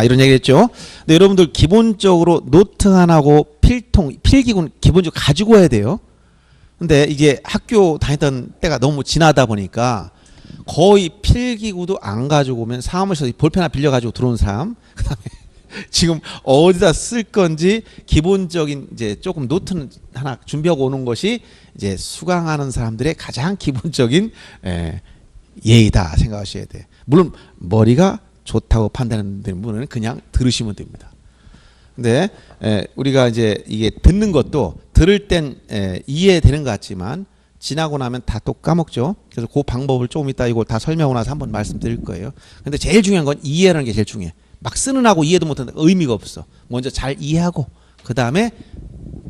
이런 얘기 했죠. 근데 여러분들 기본적으로 노트 하나하고 필기군 기본적으로 가지고 와야 돼요. 근데 이게 학교 다녔던 때가 너무 지나다 보니까 거의 필기구도 안 가지고 오면 사무실에서 볼펜 하나 빌려가지고 들어온 사람, 그다음에 지금 어디다 쓸 건지 기본적인 이제 조금 노트는 하나 준비하고 오는 것이 이제 수강하는 사람들의 가장 기본적인 예의다 생각하셔야 돼. 물론 머리가 좋다고 판단하는 분은 그냥 들으시면 됩니다. 근데 우리가 이제 이게 듣는 것도 들을 땐 이해되는 것 같지만 지나고 나면 다 또 까먹죠. 그래서 그 방법을 조금 이따 이거 다 설명하고 나서 한번 말씀드릴 거예요. 근데 제일 중요한 건 이해라는 게 제일 중요해. 막 쓰는 하고 이해도 못하는데 의미가 없어. 먼저 잘 이해하고 그 다음에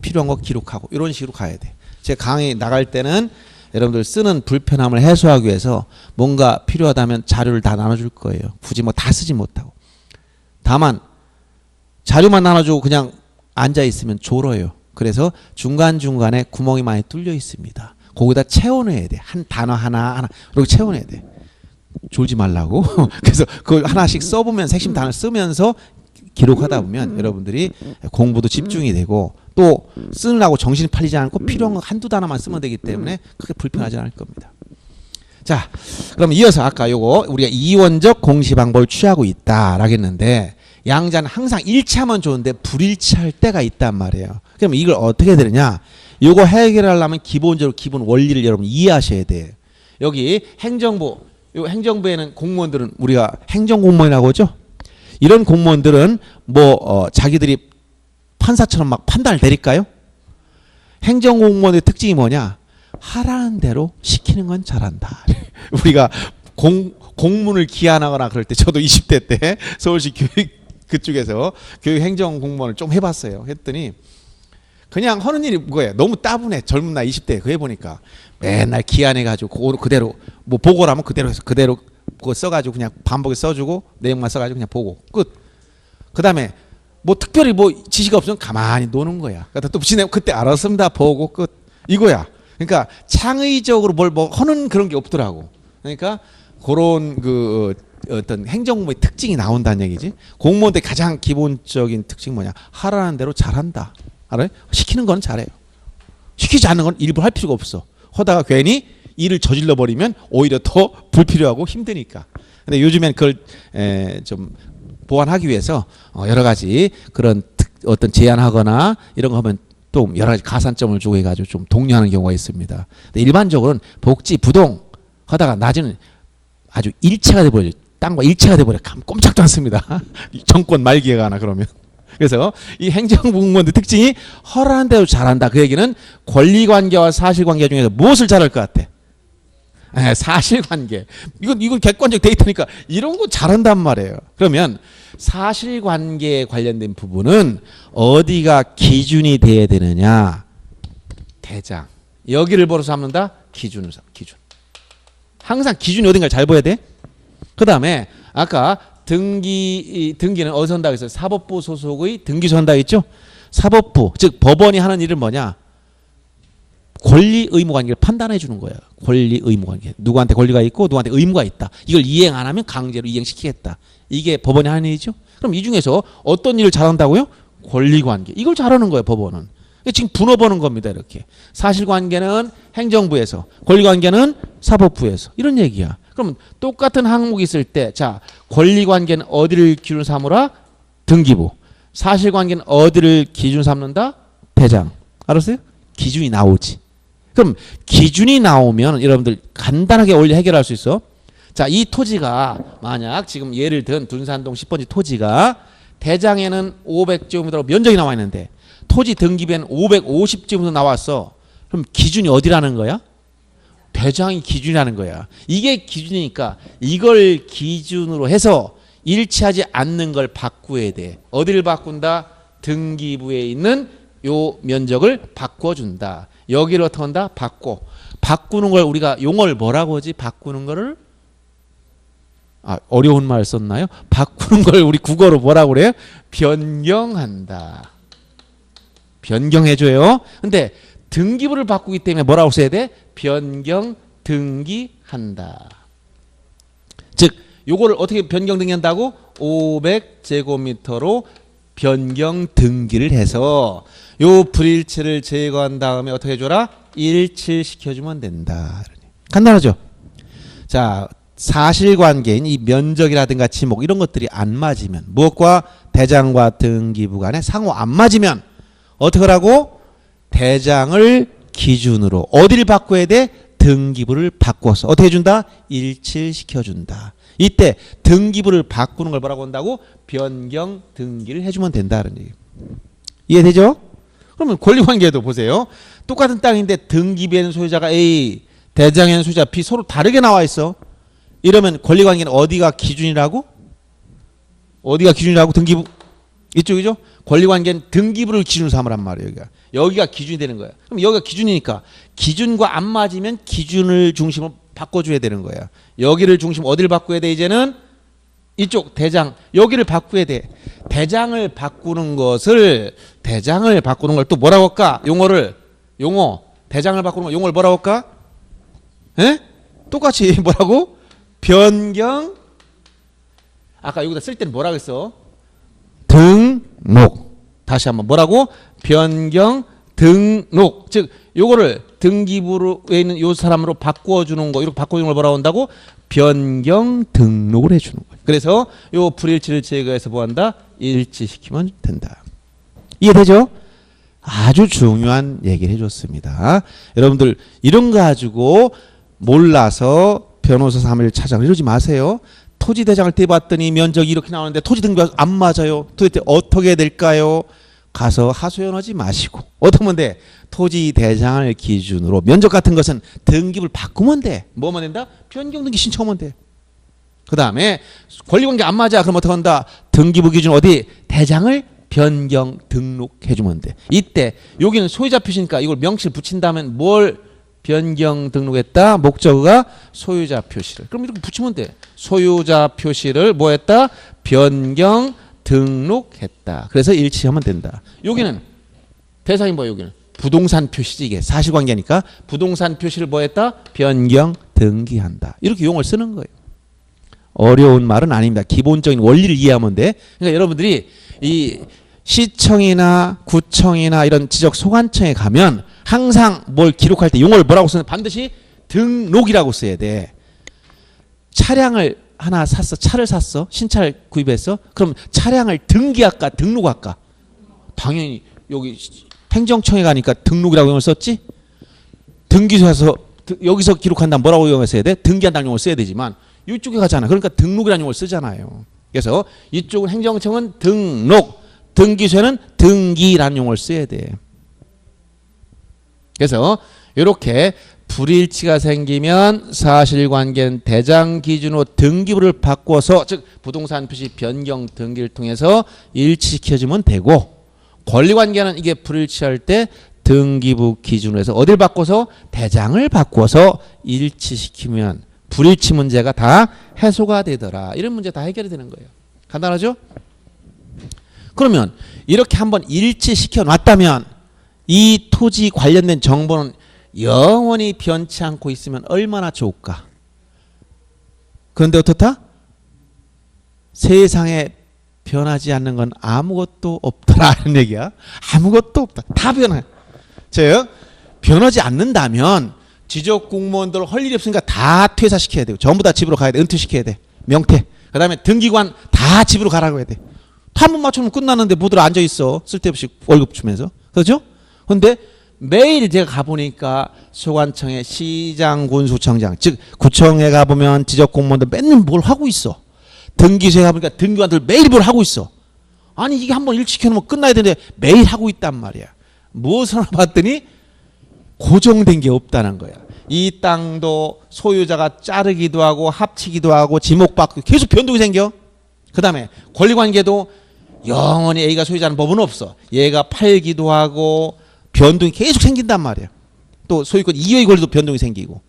필요한 거 기록하고 이런 식으로 가야 돼. 제가 강의 나갈 때는 여러분들 쓰는 불편함을 해소하기 위해서 뭔가 필요하다면 자료를 다 나눠줄 거예요. 굳이 뭐 다 쓰지 못하고. 다만 자료만 나눠주고 그냥 앉아있으면 졸어요. 그래서 중간중간에 구멍이 많이 뚫려 있습니다. 거기다 채워넣어야 돼. 한 단어 하나 이렇게 채워넣어야 돼. 졸지 말라고. 그래서 그걸 하나씩 써보면 핵심 단어 쓰면서 기록하다 보면 여러분들이 공부도 집중이 되고 또 쓰느라고 정신이 팔리지 않고 필요한 거 한두 단어만 쓰면 되기 때문에 크게 불편하지 않을 겁니다. 자, 그럼 이어서 아까 요거 우리가 이원적 공시 방법을 취하고 있다라고 했는데 양자는 항상 일치하면 좋은데 불일치할 때가 있단 말이에요. 그럼 이걸 어떻게 해야 되느냐? 요거 해결하려면 기본적으로 기본 원리를 여러분 이해하셔야 돼요. 여기 행정부, 요 행정부에는 공무원들은 우리가 행정공무원이라고 하죠. 이런 공무원들은 자기들이 판사처럼 막 판단을 내릴까요? 행정공무원의 특징이 뭐냐? 하라는 대로 시키는 건 잘한다. 우리가 공문을 기한하거나 그럴 때 저도 20대 때 서울시 교육 그쪽에서 교육행정공무원을 좀 해봤어요. 했더니 그냥 하는 일이 뭐예요? 너무 따분해. 젊은 나이 20대 그 해보니까 맨날 기한해가지고 그대로 뭐 보고를 하면 그대로 해서 그대로 그거 써가지고 그냥 반복해 써주고 내용만 써가지고 그냥 보고 끝. 그 다음에 뭐 특별히 뭐 지시가 없으면 가만히 노는 거야. 그러니까 또 지내 그때 알았습니다 보고 끝 이거야. 그러니까 창의적으로 뭘 뭐 하는 그런 게 없더라고. 그러니까 그런 그 어떤 행정부의 특징이 나온다는 얘기지. 공무원들 가장 기본적인 특징 뭐냐? 하라는 대로 잘한다. 알아요? 시키는 건 잘해요. 시키지 않는 건 일부러 할 필요가 없어. 하다가 괜히 일을 저질러 버리면 오히려 더 불필요하고 힘드니까. 근데 요즘엔 그걸 좀 보완하기 위해서 여러 가지 그런 어떤 제안하거나 이런 거 하면 또 여러 가지 가산점을 주고 해가지고 좀 독려하는 경우가 있습니다. 근데 일반적으로는 복지, 부동 하다가 낮에는 아주 일체가 돼버려요. 땅과 일체가 돼버려요. 꼼짝도 않습니다. 정권 말기에 가나 그러면. 그래서 이 행정공무원의 특징이 허락한 대로 잘한다. 그 얘기는 권리관계와 사실관계 중에서 무엇을 잘할 것 같아? 사실관계. 이건 객관적 데이터니까 이런 거 잘한단 말이에요. 그러면 사실관계에 관련된 부분은 어디가 기준이 돼야 되느냐? 대장. 여기를 벌어서 잡는다? 기준. 항상 기준이 어딘가 잘 보여야 돼. 그 다음에 아까 등기는 어디서 한다고 했어요? 사법부 소속의 등기소 한다고 했죠? 사법부, 즉 법원이 하는 일은 뭐냐? 권리 의무 관계를 판단해 주는 거예요. 권리 의무 관계. 누구한테 권리가 있고 누구한테 의무가 있다. 이걸 이행 안 하면 강제로 이행시키겠다. 이게 법원이 하는 일이죠. 그럼 이 중에서 어떤 일을 잘한다고요? 권리 관계. 이걸 잘하는 거예요, 법원은. 지금 분업하는 겁니다, 이렇게. 사실관계는 행정부에서, 권리관계는 사법부에서. 이런 얘기야. 그럼 똑같은 항목이 있을 때, 자, 권리관계는 어디를 기준 삼으라? 등기부. 사실관계는 어디를 기준 삼는다? 대장. 알았어요? 기준이 나오지. 그럼 기준이 나오면 여러분들 간단하게 원리 해결할 수 있어. 자, 이 토지가 만약 지금 예를 든 둔산동 10번지 토지가 대장에는 500제곱미터로 면적이 나와 있는데 토지 등기부에는 550제곱미터 나왔어. 그럼 기준이 어디라는 거야? 대장이 기준이라는 거야. 이게 기준이니까 이걸 기준으로 해서 일치하지 않는 걸 바꾸어야 돼. 어디를 바꾼다? 등기부에 있는 요 면적을 바꿔준다. 여기를 어떻게 한다? 바꾸는 걸 우리가 용어를 뭐라고 하지? 바꾸는 거를 어려운 말 썼나요? 바꾸는 걸 우리 국어로 뭐라고 그래요? 변경한다. 변경해줘요. 근데 등기부를 바꾸기 때문에 뭐라고 써야 돼? 변경 등기한다. 즉 요거를 어떻게 변경 등기한다고? 500제곱미터로 변경 등기를 해서 요 불일치를 제거한 다음에 어떻게 해줘라? 일치시켜주면 된다. 간단하죠? 자, 사실관계인 이 면적이라든가 지목 이런 것들이 안 맞으면, 무엇과 대장과 등기부 간에 상호 안 맞으면 어떻게 하라고? 대장을 기준으로 어디를 바꿔야 돼? 등기부를 바꿔서 어떻게 해준다? 일치시켜준다. 이때 등기부를 바꾸는 걸 뭐라고 한다고? 변경 등기를 해주면 된다는 얘기예요. 이해되죠? 그러면 권리관계도 보세요. 똑같은 땅인데 등기부에는 소유자가 A, 대장에는 소유자 B 서로 다르게 나와 있어. 이러면 권리관계는 어디가 기준이라고? 어디가 기준이라고? 등기부 이쪽이죠? 권리관계는 등기부를 기준으로 삼으란 말이에요. 여기가 기준이 되는 거야. 그럼 여기가 기준이니까 기준과 안 맞으면 기준을 중심으로 바꿔줘야 되는 거야. 여기를 중심 어디를 바꿔야 돼? 이제는 이쪽 대장 여기를 바꿔야 돼. 대장을 바꾸는 걸 또 뭐라고 할까? 용어 대장을 바꾸는 걸 용어를 뭐라고 할까? 에? 똑같이 뭐라고? 변경. 아까 여기다 쓸 때는 뭐라고 했어? 등록. 다시 한번 뭐라고? 변경 등록. 즉 요거를 등기부에 있는 요 사람으로 바꿔주는 거, 이렇게 바꿔주는 걸 뭐라고 한다고? 변경 등록을 해주는 거예요. 그래서 요 불일치를 제거해서 뭐 한다? 일치시키면 된다. 이해되죠? 아주 중요한 얘기를 해줬습니다. 여러분들 이런 거 가지고 몰라서 변호사 사무실 찾아가 이러지 마세요. 토지대장을 떼봤더니 면적이 이렇게 나오는데 토지등기가 안 맞아요. 도대체 어떻게 될까요? 가서 하소연하지 마시고 어떻게 하면 돼? 토지대장을 기준으로 면적 같은 것은 등기부를 바꾸면 돼. 뭐만 된다? 변경등기 신청하면 돼. 그 다음에 권리관계 안 맞아. 그럼 어떻게 한다? 등기부 기준 어디? 대장을 변경 등록해주면 돼. 이때 여기는 소유자 표시니까 이걸 명시를 붙인다면 뭘 변경 등록했다? 목적어가 소유자 표시를. 그럼 이렇게 붙이면 돼. 소유자 표시를 뭐 했다? 변경 등록했다. 그래서 일치하면 된다. 여기는 대상이 뭐야? 여기는 부동산 표시지. 이게 사실관계니까 부동산 표시를 뭐 했다? 변경 등기한다. 이렇게 용어를 쓰는 거예요. 어려운 말은 아닙니다. 기본적인 원리를 이해하면 돼. 그러니까 여러분들이 이 시청이나 구청이나 이런 지적 소관청에 가면 항상 뭘 기록할 때 용어를 뭐라고 쓰는? 반드시 등록이라고 써야 돼. 차량을 하나 샀어. 차를 샀어. 신차를 구입했어. 그럼 차량을 등기할까 등록할까? 당연히 여기 행정청에 가니까 등록이라고 용어를 썼지. 등기소에서 여기서 기록한다면 뭐라고 용어를 써야 돼? 등기한다는 용어를 써야 되지만 이쪽에 가잖아. 그러니까 등록이라는 용어를 쓰잖아요. 그래서 이쪽은 행정청은 등록, 등기소에는 등기라는 용어를 써야 돼. 그래서 이렇게 불일치가 생기면 사실관계는 대장 기준으로 등기부를 바꿔서 즉 부동산 표시 변경 등기를 통해서 일치시켜주면 되고, 권리관계는 이게 불일치할 때 등기부 기준으로 해서 어딜 바꿔서? 대장을 바꿔서 일치시키면 불일치 문제가 다 해소가 되더라. 이런 문제 다 해결이 되는 거예요. 간단하죠? 그러면 이렇게 한번 일치시켜 놨다면 이 토지 관련된 정보는 영원히 변치 않고 있으면 얼마나 좋을까? 그런데 어떻다? 세상에 변하지 않는 건 아무것도 없더라 하는 얘기야. 아무것도 없다. 다 변해. 즉 변하지 않는다면 지적 공무원들 할 일이 없으니까 다 퇴사시켜야 돼요. 전부 다 집으로 가야 돼. 은퇴시켜야 돼. 명퇴. 그 다음에 등기관 다 집으로 가라고 해야 돼. 한 번 맞추면 끝났는데 모두 앉아 있어. 쓸데없이 월급 주면서. 그렇죠? 근데 매일 제가 가보니까 소관청에 시장, 군수청장, 즉 구청에 가보면 지적 공무원들 맨날 뭘 하고 있어. 등기소에 가보니까 등기관들 매일 뭘 하고 있어. 아니 이게 한번 일치켜놓으면 끝나야 되는데 매일 하고 있단 말이야. 무엇을 하나 봤더니 고정된 게 없다는 거야. 이 땅도 소유자가 자르기도 하고 합치기도 하고 지목받고 계속 변동이 생겨. 그 다음에 권리관계도 영원히 A가 소유자는 법은 없어. 얘가 팔기도 하고 변동이 계속 생긴단 말이야. 또 소유권 이외의 권리도 변동이 생기고.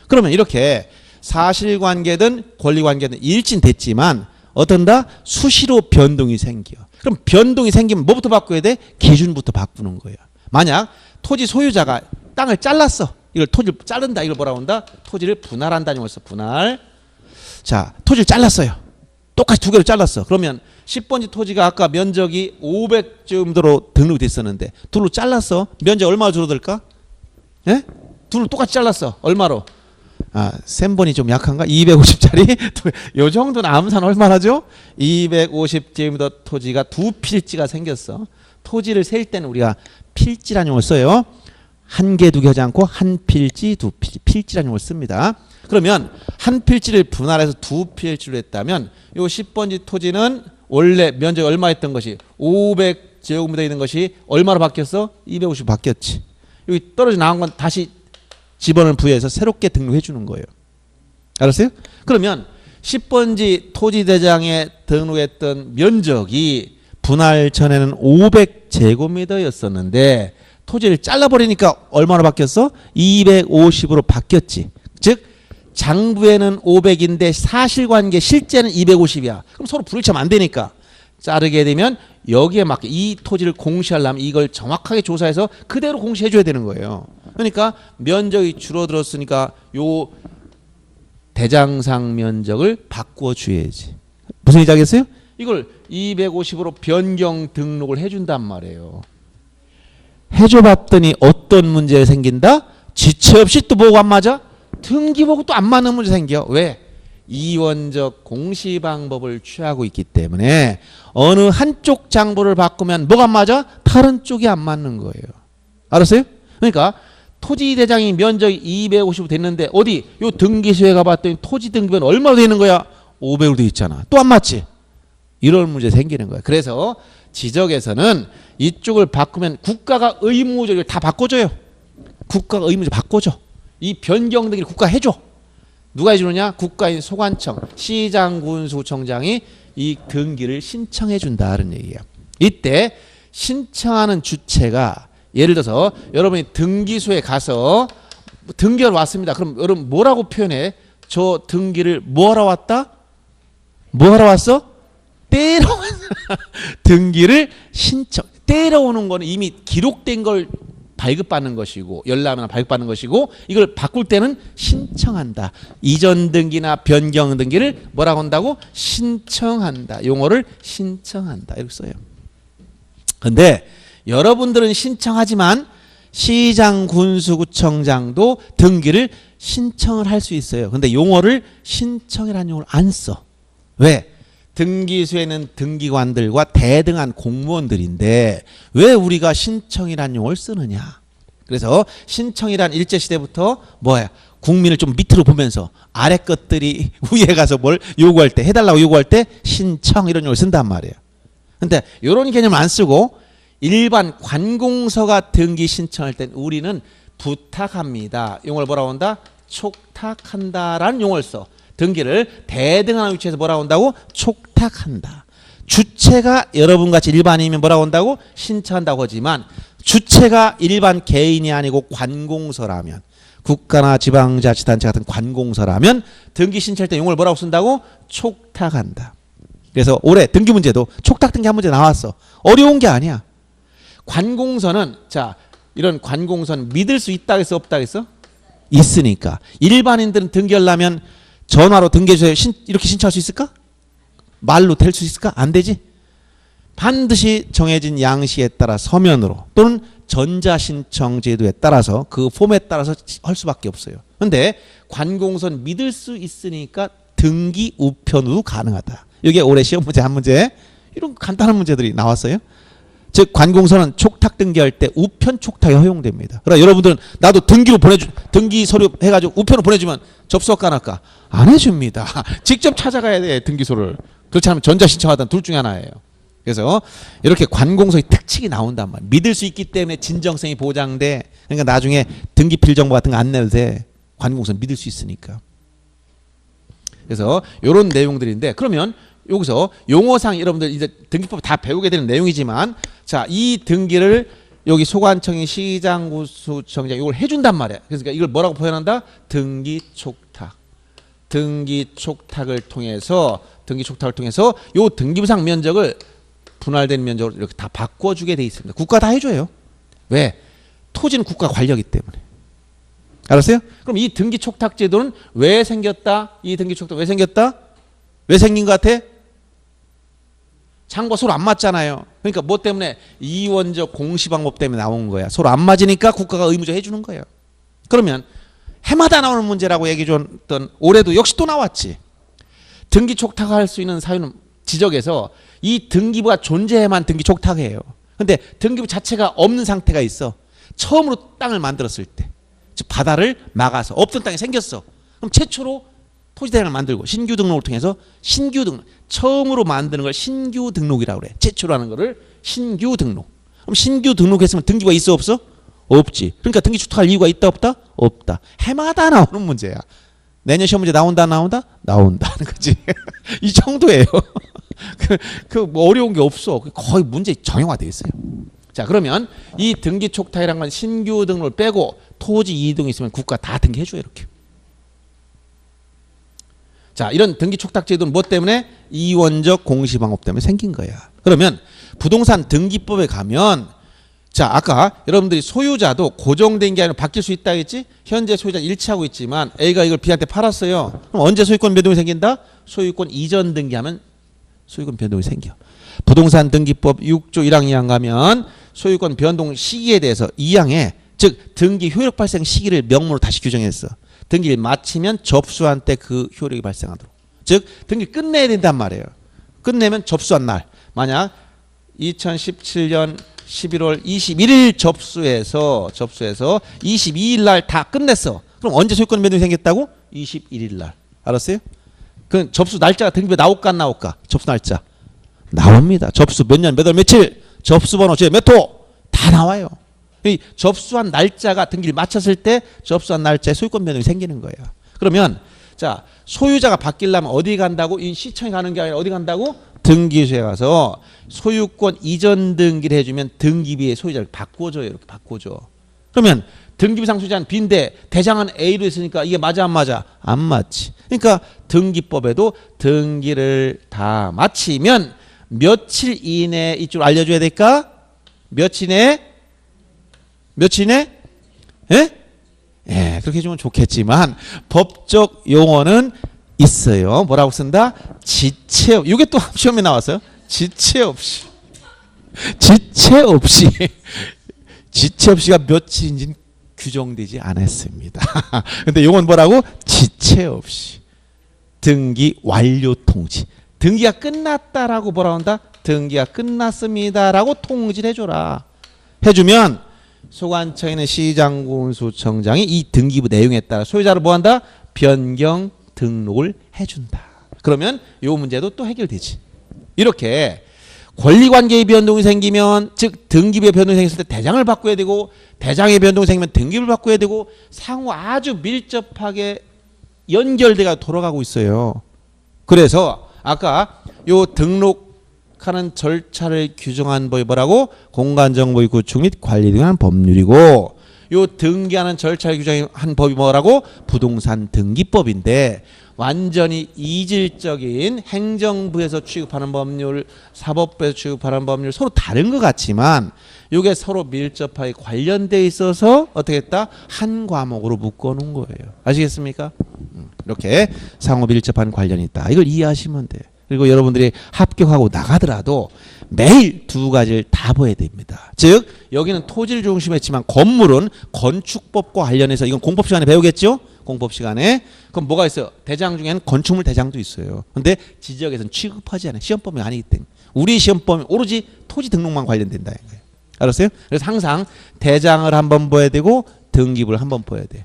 그러면 이렇게 사실관계든 권리관계든 일치됐지만 어떤다? 수시로 변동이 생겨. 그럼 변동이 생기면 뭐부터 바꿔야 돼? 기준부터 바꾸는 거야. 만약 토지 소유자가 땅을 잘랐어. 이걸 토지를 자른다. 이걸 뭐라고 한다? 토지를 분할한다는 걸 써. 분할. 자, 토지를 잘랐어요. 똑같이 두 개로 잘랐어. 그러면 10번지 토지가 아까 면적이 500제곱미터로 등록이 됐었는데 둘로 잘랐어. 면적 얼마 줄어들까? 예? 둘로 똑같이 잘랐어. 얼마로? 센 번이 좀 약한가? 250짜리? 요 정도는 암산 얼마나죠? 250제곱미터 토지가 두 필지가 생겼어. 토지를 셀 때는 우리가 필지라는 용어를 써요. 한 개, 두 개 하지 않고 한 필지, 두 필지, 필지라는 용어를 씁니다. 그러면 한 필지를 분할해서 두 필지로 했다면 요 10번지 토지는 원래 면적이 얼마였던 것이 500제곱미터 있는 것이 얼마로 바뀌었어? 250 바뀌었지. 여기 떨어져 나온 건 다시 집어넣은 부여해서 새롭게 등록해 주는 거예요. 알았어요? 그러면 10번지 토지대장에 등록했던 면적이 분할 전에는 500제곱미터였었는데 토지를 잘라버리니까 얼마로 바뀌었어? 250으로 바뀌었지. 즉 장부에는 500인데 사실관계 실제는 250이야. 그럼 서로 불일치하면 안 되니까 자르게 되면 여기에 맞게 이 토지를 공시하려면 이걸 정확하게 조사해서 그대로 공시해 줘야 되는 거예요. 그러니까 면적이 줄어들었으니까 요 대장상 면적을 바꿔 줘야지. 무슨 얘기인지 알겠어요? 이걸 250으로 변경 등록을 해준단 말이에요. 해줘 봤더니 어떤 문제가 생긴다? 지체 없이 또 뭐가 안 맞아? 등기보고 또 안 맞는 문제 생겨. 왜? 이원적 공시 방법을 취하고 있기 때문에 어느 한쪽 장부를 바꾸면 뭐가 안 맞아? 다른 쪽이 안 맞는 거예요. 알았어요? 그러니까 토지 대장이 면적이 250 됐는데 어디 요 등기소에 가봤더니 토지 등기부는 얼마로 되는 거야? 500으로 돼 있잖아. 또 안 맞지? 이런 문제 생기는 거야. 그래서 지적에서는 이쪽을 바꾸면 국가가 의무적으로 다 바꿔줘요. 국가가 의무적으로 바꿔줘. 이 변경 등기를 국가 해줘. 누가 해주느냐? 국가인 소관청, 시장군수청장이 이 등기를 신청해 준다는 얘기예요. 이때 신청하는 주체가 예를 들어서 여러분이 등기소에 가서 등기하러 왔습니다. 그럼 여러분 뭐라고 표현해? 저 등기를 뭐하러 왔다? 뭐하러 왔어? 떼러 등기를 신청. 떼러 오는 거는 이미 기록된 걸 발급받는 것이고 열람이나 발급받는 것이고 이걸 바꿀 때는 신청한다. 이전 등기나 변경 등기를 뭐라고 한다고? 신청한다. 용어를 신청한다. 이렇게 써요. 근데 여러분들은 신청하지만 시장 군수구청장도 등기를 신청을 할 수 있어요. 근데 용어를 신청이라는 용어를 안 써. 왜? 등기소에는 등기관들과 대등한 공무원들인데 왜 우리가 신청이라는 용어를 쓰느냐. 그래서 신청이란 일제시대부터 뭐야? 국민을 좀 밑으로 보면서 아래 것들이 위에 가서 뭘 요구할 때 해달라고 요구할 때 신청 이런 용어를 쓴단 말이에요. 근데 이런 개념을 안 쓰고 일반 관공서가 등기 신청할 땐 우리는 부탁합니다. 용어를 뭐라고 한다? 촉탁한다라는 용어를 써. 등기를 대등한 위치에서 뭐라고 한다고? 촉탁한다. 주체가 여러분같이 일반인이면 뭐라고 한다고? 신청한다고 하지만 주체가 일반 개인이 아니고 관공서라면 국가나 지방자치단체 같은 관공서라면 등기 신청할 때 용어를 뭐라고 쓴다고? 촉탁한다. 그래서 올해 등기 문제도 촉탁 등기 한 문제 나왔어. 어려운 게 아니야. 관공서는 자 이런 관공서는 믿을 수 있다 했어 없다 했어? 있으니까. 일반인들은 등기하려면 전화로 등기해줘야 이렇게 신청할 수 있을까? 말로 될 수 있을까? 안 되지. 반드시 정해진 양식에 따라 서면으로 또는 전자신청 제도에 따라서 그 폼에 따라서 할 수밖에 없어요. 그런데 관공서는 믿을 수 있으니까 등기 우편으로 가능하다. 이게 올해 시험 문제 한 문제 이런 간단한 문제들이 나왔어요. 즉 관공서는 촉탁 등기할 때 우편 촉탁이 허용됩니다. 그러나 여러분들은 나도 등기로 등기 서류 해가지고 우편으로 보내주면 접수할까 안 할까? 안 해줍니다. 직접 찾아가야 돼 등기소를. 그렇지 않으면 전자신청하든 둘 중에 하나예요. 그래서 이렇게 관공서의 특징이 나온단 말이에요. 믿을 수 있기 때문에 진정성이 보장돼. 그러니까 나중에 등기필 정보 같은 거 안 내도 돼. 관공서는 믿을 수 있으니까. 그래서 이런 내용들인데 그러면 여기서 용어상 여러분들 이제 등기법 다 배우게 되는 내용이지만 자, 이 등기를 여기 소관청이 시장군수청장 이걸 해준단 말이야. 그러니까 이걸 뭐라고 표현한다? 등기촉탁. 등기촉탁을 통해서 요 등기부상 면적을 분할된 면적으로 이렇게 다 바꿔주게 돼 있습니다. 국가 다 해줘요. 왜? 토지는 국가 관리하기 때문에. 알았어요? 그럼 이 등기촉탁 제도는 왜 생겼다? 이 등기촉탁 왜 생겼다? 왜 생긴 것 같아? 장부가 서로 안 맞잖아요. 그러니까 뭐 때문에 이원적 공시방법 때문에 나온 거야. 서로 안 맞으니까 국가가 의무적 해주는 거예요. 그러면 해마다 나오는 문제라고 얘기해 줬던 올해도 역시 또 나왔지. 등기 촉탁할 수 있는 사유는 지적에서 이 등기부가 존재해야만 등기 촉탁해요. 근데 등기부 자체가 없는 상태가 있어. 처음으로 땅을 만들었을 때, 즉 바다를 막아서 없던 땅이 생겼어. 그럼 최초로 토지대장을 만들고 신규 등록을 통해서 신규 등록, 처음으로 만드는 걸 신규 등록이라고 그래. 최초로 하는 거를 신규 등록. 그럼 신규 등록했으면 등기부가 있어 없어? 없지. 그러니까 등기 촉탁할 이유가 있다 없다? 없다. 해마다 나오는 문제야. 내년 시험 문제 나온다 안 나온다? 나온다는 거지. 이 정도예요. 뭐 어려운 게 없어. 거의 문제 정형화되어 있어요. 자, 그러면 이 등기 촉탁이란 건 신규 등록을 빼고 토지 이동이 있으면 국가 다 등기해줘요. 이렇게. 자, 이런 등기 촉탁 제도는 뭐 때문에? 이원적 공시방법 때문에 생긴 거야. 그러면 부동산 등기법에 가면, 자, 아까 여러분들이 소유자도 고정된 게 아니라 바뀔 수 있다 했지? 현재 소유자는 일치하고 있지만 A가 이걸 B한테 팔았어요. 그럼 언제 소유권 변동이 생긴다? 소유권 이전 등기하면 소유권 변동이 생겨. 부동산 등기법 6조 1항 2항 가면 소유권 변동 시기에 대해서 2항에, 즉 등기 효력 발생 시기를 명문으로 다시 규정했어. 등기를 마치면 접수한 때 그 효력이 발생하도록. 즉 등기 끝내야 된단 말이에요. 끝내면 접수한 날. 만약 2017년 11월 21일 접수해서 22일 날 다 끝냈어. 그럼 언제 소유권 변동이 생겼다고? 21일 날. 알았어요? 그 접수 날짜가 등기부에 나올까 안 나올까? 접수 날짜 나옵니다. 접수 몇 년 몇 월 며칠, 접수 번호 제 몇 호 다 나와요. 이 접수한 날짜가 등기를 마쳤을 때 접수한 날짜에 소유권 변동이 생기는 거예요. 그러면 자, 소유자가 바뀌려면 어디 간다고? 이 시청에 가는 게 아니라 어디 간다고? 등기소에 가서 소유권 이전 등기를 해주면 등기비의 소유자를 바꿔줘요. 이렇게 바꿔줘. 그러면 등기부상 소유자는 B인데 대장은 A로 했으니까 이게 맞아 안 맞아? 안 맞지. 그러니까 등기법에도 등기를 다 마치면 며칠 이내에 이쪽을 알려줘야 될까? 며칠 이내에? 며칠 이내? 예? 예, 그렇게 해주면 좋겠지만 법적 용어는 있어요. 뭐라고 쓴다? 지체. 이게 또 시험에 나왔어요. 지체 없이. 지체 없이. 지체 없이가 며칠인지는 규정되지 않았습니다. 근데 용어는 뭐라고? 지체 없이. 등기 완료 통지. 등기가 끝났다라고 뭐라 한다? 등기가 끝났습니다라고 통지를 해줘라. 해주면 소관청에는 시장군수청장이 이 등기부 내용에 따라 소유자를 뭐한다? 변경 등록을 해준다. 그러면 이 문제도 또 해결되지. 이렇게 권리관계의 변동이 생기면, 즉 등기부의 변동이 생겼을 때 대장을 바꿔야 되고, 대장의 변동이 생기면 등기부를 바꿔야 되고, 상호 아주 밀접하게 연결돼가 돌아가고 있어요. 그래서 아까 요 등록하는 절차를 규정한 법이 뭐라고? 공간정보의 구축 및 관리 등에 관한 법률이고, 요 등기하는 절차를 규정한 법이 뭐라고? 부동산 등기법인데, 완전히 이질적인 행정부에서 취급하는 법률, 사법부에서 취급하는 법률 서로 다른 것 같지만 이게 서로 밀접하게 관련돼 있어서 어떻게 했다? 한 과목으로 묶어놓은 거예요. 아시겠습니까? 이렇게 상호 밀접한 관련이 있다. 이걸 이해하시면 돼요. 그리고 여러분들이 합격하고 나가더라도 매일 두 가지를 다 봐야 됩니다. 즉 여기는 토지를 중심으로 했지만 건물은 건축법과 관련해서, 이건 공법 시간에 배우겠죠? 공법 시간에. 그럼 뭐가 있어요? 대장 중에는 건축물 대장도 있어요. 근데 지적에서는 취급하지 않아요. 시험범위 아니기 때문에. 우리 시험범위 오로지 토지 등록만 관련된다. 알았어요? 그래서 항상 대장을 한번 봐야 되고 등기부를 한번 봐야 돼.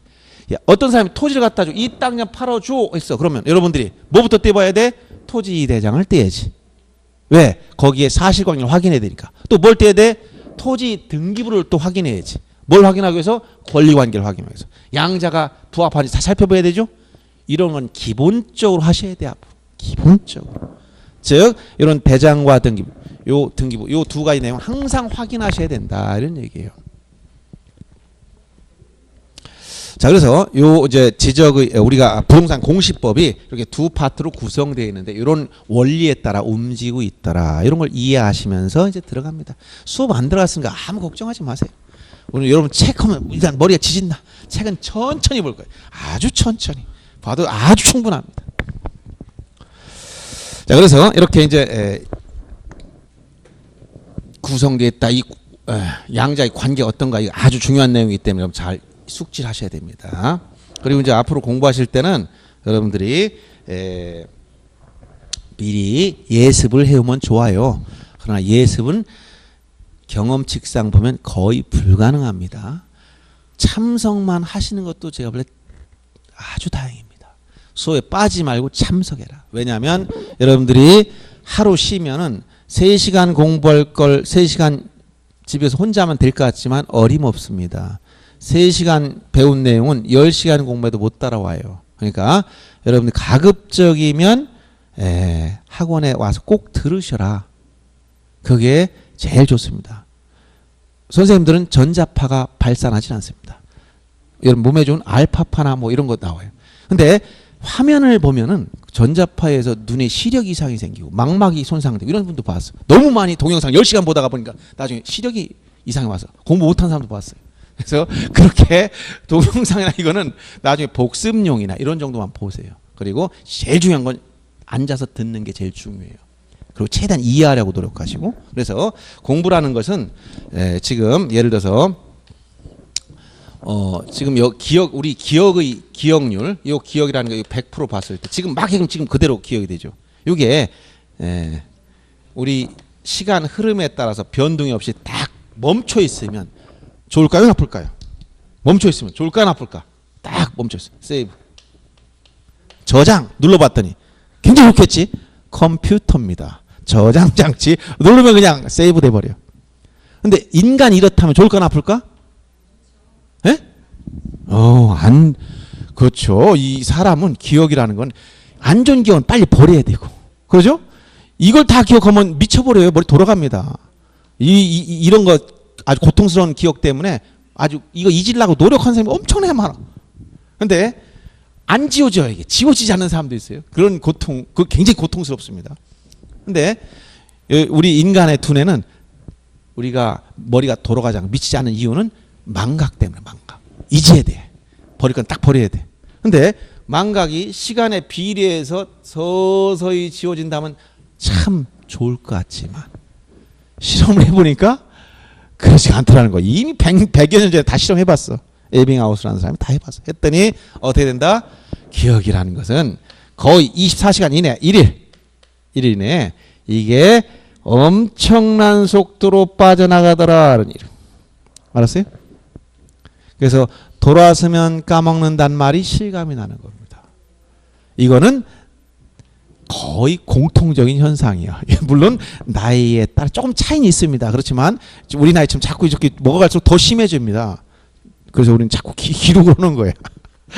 야, 어떤 사람이 토지를 갖다 줘. 이 땅 그냥 팔아줘 했어. 그러면 여러분들이 뭐부터 떼봐야 돼? 토지 대장을 떼야지. 왜? 거기에 사실관계를 확인해야 되니까. 또 뭘 떼야 돼? 토지 등기부를 또 확인해야지. 뭘 확인하기 위해서? 권리관계를 확인하기 위해서. 양자가 부합하는지 다 살펴봐야 되죠. 이런 건 기본적으로 하셔야 돼. 앞으로. 기본적으로. 즉 이런 대장과 등기부, 요 등기부, 요 두 가지 내용 항상 확인하셔야 된다. 이런 얘기예요. 자, 그래서 요 이제 지적의, 우리가 부동산 공시법이 이렇게 두 파트로 구성되어 있는데 이런 원리에 따라 움직이고 있더라. 이런 걸 이해하시면서 이제 들어갑니다. 수업 안 들어갔으니까 아무 걱정하지 마세요. 오늘 여러분 책하면 일단 머리가 지진다. 책은 천천히 볼 거예요. 아주 천천히 봐도 아주 충분합니다. 자, 그래서 이렇게 이제 구성되어 있다. 이 양자의 관계가 어떤가 이거 아주 중요한 내용이기 때문에 여러분 잘 숙지하셔야 됩니다. 그리고 이제 앞으로 공부하실 때는 여러분들이 미리 예습을 해오면 좋아요. 그러나 예습은 경험칙상 보면 거의 불가능합니다. 참석만 하시는 것도 제가 볼 때 아주 다행입니다. 수업에 빠지지 말고 참석해라. 왜냐하면 여러분들이 하루 쉬면은 3시간 공부할 걸 3시간 집에서 혼자 하면 될 것 같지만 어림없습니다. 3시간 배운 내용은 10시간 공부해도 못 따라와요. 그러니까 여러분들 가급적이면 학원에 와서 꼭 들으셔라. 그게 제일 좋습니다. 선생님들은 전자파가 발산하지 않습니다. 여러분 몸에 좋은 알파파나 뭐 이런 거 나와요. 근데 화면을 보면은 전자파에서 눈에 시력 이상이 생기고 망막이 손상되고 이런 분도 봤어요. 너무 많이 동영상 10시간 보다가 보니까 나중에 시력이 이상이 와서 공부 못한 사람도 봤어요. 그래서 그렇게 동영상이나 이거는 나중에 복습용이나 이런 정도만 보세요. 그리고 제일 중요한 건 앉아서 듣는 게 제일 중요해요. 그리고 최대한 이해하려고 노력하시고. 그래서 공부라는 것은 지금 예를 들어서 지금 우리 기억의 기억률, 이 기억이라는 거 100% 봤을 때 지금 막 지금 그대로 기억이 되죠. 이게 우리 시간 흐름에 따라서 변동이 없이 딱 멈춰 있으면 좋을까요, 나쁠까요? 멈춰 있으면 좋을까요, 나쁠까? 딱 멈춰 있어요. 세이브. 저장 눌러봤더니 굉장히 좋겠지? 컴퓨터입니다. 저장 장치 누르면 그냥 세이브 돼버려. 근데 인간이 이렇다면 좋을까, 나쁠까? 예? 그렇죠. 이 사람은 기억이라는 건 안 좋은 기억은 빨리 버려야 되고. 그러죠? 이걸 다 기억하면 미쳐버려요. 머리 돌아갑니다. 이런 거 아주 고통스러운 기억 때문에 아주 이거 잊으려고 노력하는 사람이 엄청나게 많아. 근데 안 지워져요. 이게 지워지지 않는 사람도 있어요. 그런 고통, 그 굉장히 고통스럽습니다. 근데 우리 인간의 두뇌는 우리가 머리가 돌아가지 않고 미치지 않는 이유는 망각 때문에. 망각. 잊어야 돼. 버릴 건 딱 버려야 돼. 근데 망각이 시간에 비례해서 서서히 지워진다면 참 좋을 것 같지만 실험을 해보니까 그렇지 않더라는 거예요. 이미 100여 년 전에 다 실험해봤어. 에빙하우스라는 사람이 다 해봤어. 했더니 어떻게 된다? 기억이라는 것은 거의 24시간 이내 1일 이내에 이게 엄청난 속도로 빠져나가더라는 일. 알았어요? 그래서 돌아서면 까먹는단 말이 실감이 나는 겁니다. 이거는 거의 공통적인 현상이야. 물론 나이에 따라 조금 차이는 있습니다. 그렇지만 우리 나이처럼 자꾸 이렇게 먹어갈수록 더 심해집니다. 그래서 우리는 자꾸 기록을 하는 거예요.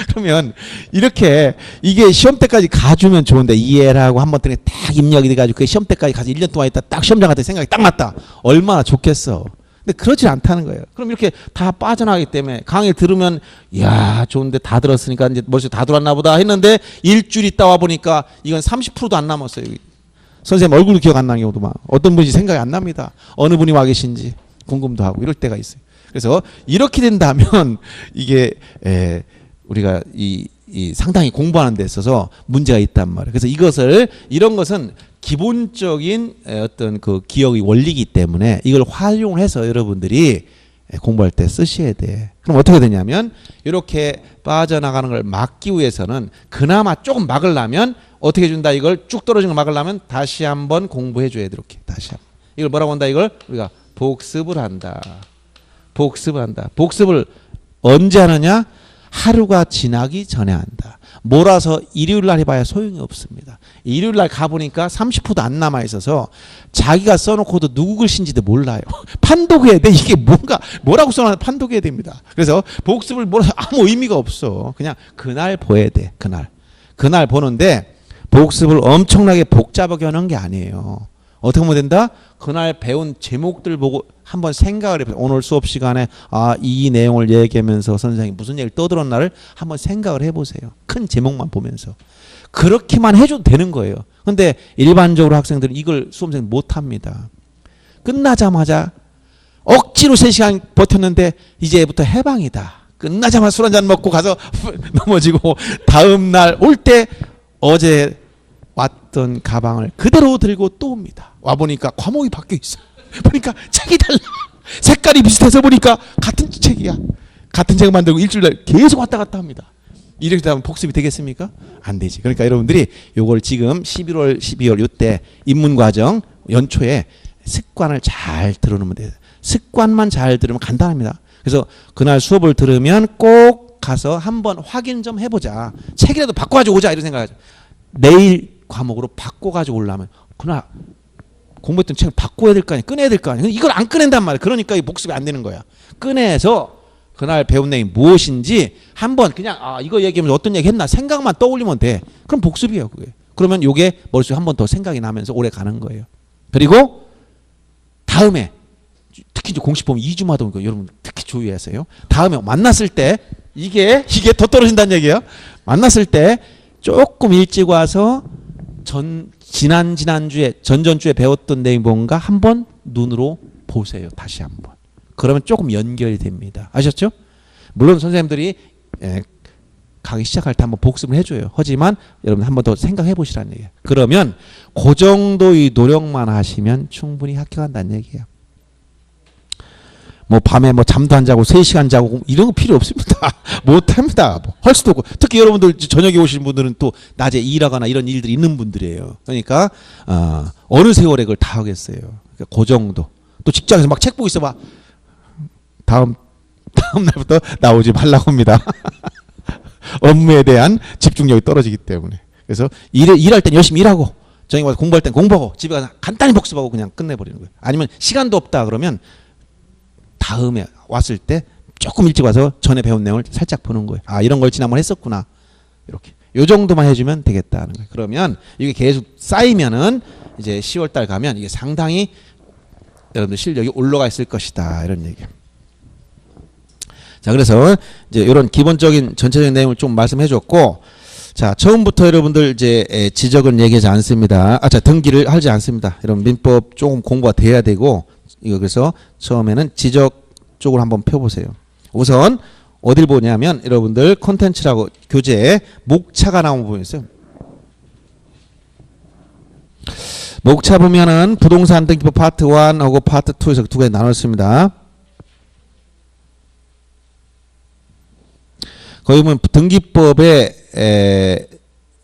그러면 이렇게 이게 시험 때까지 가주면 좋은데 이해를 하고 한번 등에 딱 입력이 돼가지고 그 시험 때까지 가서 1년 동안 있다 딱 시험장 갔더니 생각이 딱 맞다. 얼마나 좋겠어. 근데 그러지 않다는 거예요. 그럼 이렇게 다 빠져나가기 때문에 강의 들으면 야 좋은데 다 들었으니까 이제 머릿속에 다 들었나 보다 했는데 일주일 있다 와 보니까 이건 30%도 안 남았어요. 선생님 얼굴도 기억 안 나는 경우도 많아. 어떤 분이 생각이 안 납니다. 어느 분이 와 계신지 궁금도 하고 이럴 때가 있어요. 그래서 이렇게 된다면 이게 우리가 이 상당히 공부하는 데 있어서 문제가 있단 말이에요. 그래서 이런 것은 기본적인 어떤 그 기억의 원리이기 때문에 이걸 활용해서 여러분들이 공부할 때 쓰셔야 돼. 그럼 어떻게 되냐면 이렇게 빠져나가는 걸 막기 위해서는 그나마 조금 막으려면 어떻게 해준다? 이걸 쭉 떨어지는 걸 막으려면 다시 한번 공부해 줘야 돼. 이렇게 다시 한번. 이걸 뭐라고 한다? 이걸 우리가 복습을 한다. 복습을 한다. 복습을 언제 하느냐? 하루가 지나기 전에 한다. 몰아서 일요일 날 해봐야 소용이 없습니다. 일요일 날 가보니까 30%도 안 남아있어서 자기가 써놓고도 누구 글씨인지도 몰라요. 판독해야 돼. 이게 뭐라고 써놨는데 판독해야 됩니다. 그래서 복습을 몰아서 아무 의미가 없어. 그냥 그날 보여야 돼. 그날 보는데 복습을 엄청나게 복잡하게 하는 게 아니에요. 어떻게 하면 된다? 그날 배운 제목들 보고 한번 생각을 해보세요. 오늘 수업 시간에 이 내용을 얘기하면서 선생님이 무슨 얘기를 떠들었나를 한번 생각을 해보세요. 큰 제목만 보면서. 그렇게만 해줘도 되는 거예요. 근데 일반적으로 학생들은 이걸 수험생 못합니다. 끝나자마자 억지로 3시간 버텼는데 이제부터 해방이다. 끝나자마자 술 한잔 먹고 가서 넘어지고 다음 날 올 때 어제 왔던 가방을 그대로 들고 또 옵니다. 와보니까 과목이 바뀌어 있어. 보니까 책이 달라. 색깔이 비슷해서 보니까 같은 책이야. 같은 책을 만들고 일주일날 계속 왔다 갔다 합니다. 이렇게 되면 복습이 되겠습니까? 안 되지. 그러니까 여러분들이 요걸 지금 11월, 12월 요때 입문과정 연초에 습관을 잘 들어놓으면 돼요. 습관만 잘 들으면 간단합니다. 그래서 그날 수업을 들으면 꼭 가서 한번 확인 좀 해보자. 책이라도 바꿔가지고 오자 이런 생각하죠. 내일 과목으로 바꿔가지고 오려면 그날 공부했던 책을 바꿔야 될 거 아니야. 꺼내야 될 거 아니야. 이걸 안 꺼낸단 말이야. 그러니까 이 복습이 안 되는 거야. 꺼내서 그날 배운 내용이 무엇인지 한번 그냥 이거 얘기하면서 어떤 얘기 했나 생각만 떠올리면 돼. 그럼 복습이에요. 그게. 그러면 요게 머릿속에 한 번 더 생각이 나면서 오래 가는 거예요. 그리고 다음에 특히 이제 공식 보면 2주마다 오니까 여러분 특히 주의하세요. 다음에 만났을 때 이게 더 떨어진다는 얘기예요. 만났을 때 조금 일찍 와서 지난주에 전전주에 배웠던 내용이 뭔가 한번 눈으로 보세요. 다시 한번. 그러면 조금 연결이 됩니다. 아셨죠? 물론 선생님들이 강의 시작할 때 한번 복습을 해줘요. 하지만 여러분 한번 더 생각해 보시라는 얘기예요. 그러면 그 정도의 노력만 하시면 충분히 합격한다는 얘기예요. 뭐 밤에 뭐 잠도 안 자고 3시간 자고 이런 거 필요 없습니다. 못합니다. 뭐 할 수도 없고. 특히 여러분들 저녁에 오시는 분들은 또 낮에 일하거나 이런 일들이 있는 분들이에요. 그러니까 어느 세월에 그걸 다 하겠어요. 그러니까 그 정도. 또 직장에서 막 책 보고 있어 봐. 다음 날부터 나오지 말라고 합니다. 업무에 대한 집중력이 떨어지기 때문에. 그래서 일할 땐 열심히 일하고 저녁에 와서 공부할 땐 공부하고 집에 가서 간단히 복습하고 그냥 끝내버리는 거예요. 아니면 시간도 없다 그러면 다음에 왔을 때 조금 일찍 와서 전에 배운 내용을 살짝 보는 거예요. 이런 걸 지난번 했었구나. 이렇게. 요 정도만 해주면 되겠다는 거예요. 그러면 이게 계속 쌓이면은 이제 10월 달 가면 이게 상당히 여러분들 실력이 올라가 있을 것이다. 이런 얘기예요. 자, 그래서 이제 이런 기본적인 전체적인 내용을 좀 말씀해 줬고, 자, 처음부터 여러분들 이제 지적은 얘기하지 않습니다. 등기를 하지 않습니다. 여러분 민법 조금 공부가 돼야 되고, 이거 그래서 처음에는 지적 쪽으로 한번 펴보세요. 우선 어딜 보냐면 여러분들 콘텐츠라고 교재에 목차가 나온 부분이 있어요. 목차 보면은 부동산 등기법 파트 1하고 파트 2에서 두 개 나눴습니다. 거기 보면 등기법의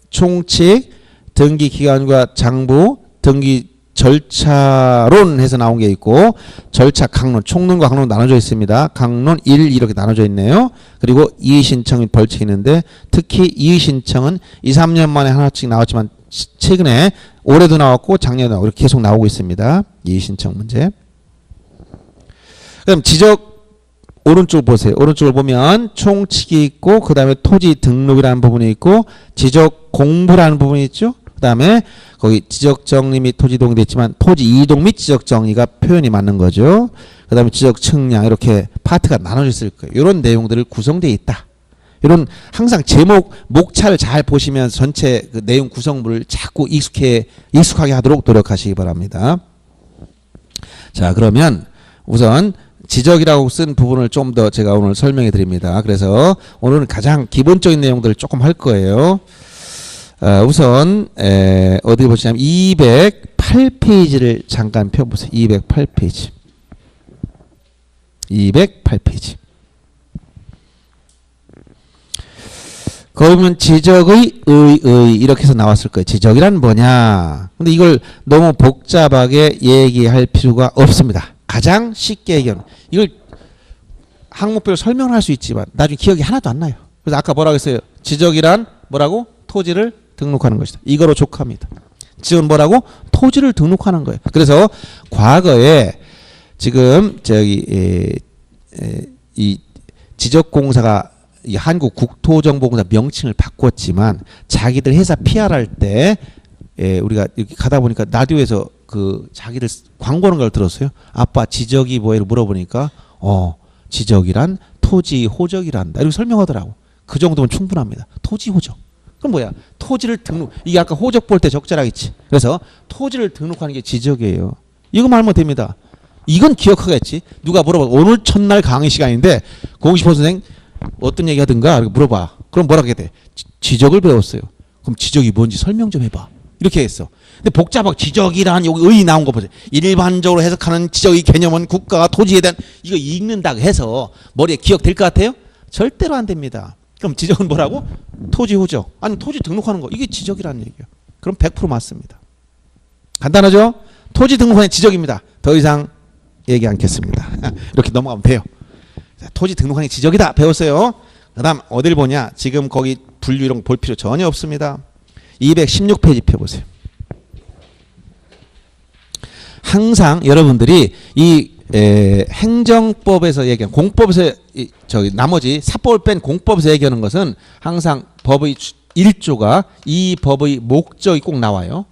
총칙, 등기기관과 장부, 등기 절차론 해서 나온 게 있고 절차 강론, 총론과 강론 나눠져 있습니다. 강론 1 이렇게 나눠져 있네요. 그리고 이의신청 및 벌칙이 있는데 특히 이의신청은 2, 3년 만에 하나씩 나왔지만 최근에 올해도 나왔고 작년에도 나오고 이렇게 계속 나오고 있습니다. 이의신청 문제. 그럼 지적 오른쪽 보세요. 오른쪽을 보면 총칙이 있고 그 다음에 토지 등록이라는 부분이 있고 지적 공부라는 부분이 있죠. 그 다음에 거기 지적정리 및 토지 이동이 됐지만 토지 이동 및 지적정리가 표현이 맞는 거죠. 그 다음에 지적측량 이렇게 파트가 나눠져 있을 거예요. 이런 내용들을 구성되어 있다. 이런 항상 제목 목차를 잘 보시면서 전체 그 내용 구성물을 자꾸 익숙하게 하도록 노력하시기 바랍니다. 자, 그러면 우선 지적이라고 쓴 부분을 좀 더 제가 오늘 설명해 드립니다. 그래서 오늘은 가장 기본적인 내용들을 조금 할 거예요. 우선 어디 보시냐면 208페이지를 잠깐 펴보세요. 208페이지. 208페이지. 거기 보면 지적의 의 이렇게 해서 나왔을 거예요. 지적이란 뭐냐. 근데 이걸 너무 복잡하게 얘기할 필요가 없습니다. 가장 쉽게 얘기하는. 이걸 항목별로 설명을 할 수 있지만 나중에 기억이 하나도 안 나요. 그래서 아까 뭐라고 했어요? 지적이란 뭐라고? 토지를 등록하는 것이다. 이거로 족합니다. 지금 뭐라고? 토지를 등록하는 거예요. 그래서 과거에 지금 이 지적공사가 이 한국국토정보공사 명칭을 바꿨지만 자기들 회사 PR할 때 우리가 이렇게 가다 보니까 라디오에서 그 자기들 광고하는 걸 들었어요. 아빠 지적이 뭐예요? 물어보니까 지적이란 토지 호적이란다. 이렇게 설명하더라고. 그 정도면 충분합니다. 토지 호적. 그럼 뭐야? 토지를 등록. 이게 아까 호적 볼 때 적절하겠지. 그래서 토지를 등록하는 게 지적이에요. 이거만 알면 됩니다. 이건 기억하겠지. 누가 물어봐. 오늘 첫날 강의 시간인데 공식호 선생 어떤 얘기 하든가 물어봐. 그럼 뭐라 하게 돼? 지적을 배웠어요. 그럼 지적이 뭔지 설명 좀 해봐. 이렇게 했어. 근데 복잡하고 지적이란 여기 의 나온 거 보세요. 일반적으로 해석하는 지적의 개념은 국가가 토지에 대한 이거 읽는다고 해서 머리에 기억될 것 같아요? 절대로 안 됩니다. 그럼 지적은 뭐라고? 토지 후적. 아니 토지 등록하는 거. 이게 지적이라는 얘기예요. 그럼 100% 맞습니다. 간단하죠? 토지 등록하는 지적입니다. 더 이상 얘기 않겠습니다. 이렇게 넘어가면 돼요. 자, 토지 등록하는 게 지적이다. 배웠어요. 그 다음 어딜 보냐. 지금 거기 분류 이런 거 볼 필요 전혀 없습니다. 216페이지 펴보세요. 항상 여러분들이 이 행정법에서 얘기하는 공법에서 저기 나머지 사법을 뺀 공법에서 얘기하는 것은 항상 법의 1조가 이 법의 목적이 꼭 나와요.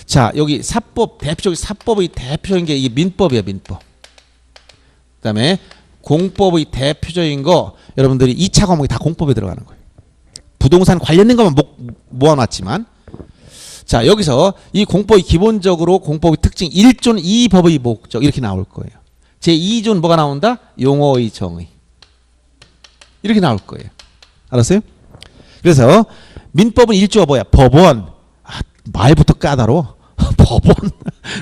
자, 여기 사법 대표적인 사법의 대표적인 게 이 민법이에요, 민법. 그다음에 공법의 대표적인 거 여러분들이 2차 과목이 다 공법에 들어가는 거예요. 부동산 관련된 것만 모아놨지만 자, 여기서 이 공법이 기본적으로 공법의 특징 1조는 이 법의 목적 이렇게 나올 거예요. 제2조는 뭐가 나온다? 용어의 정의. 이렇게 나올 거예요. 알았어요? 그래서 민법은 1조가 뭐야? 법원. 아, 말부터 까다로워. 법원.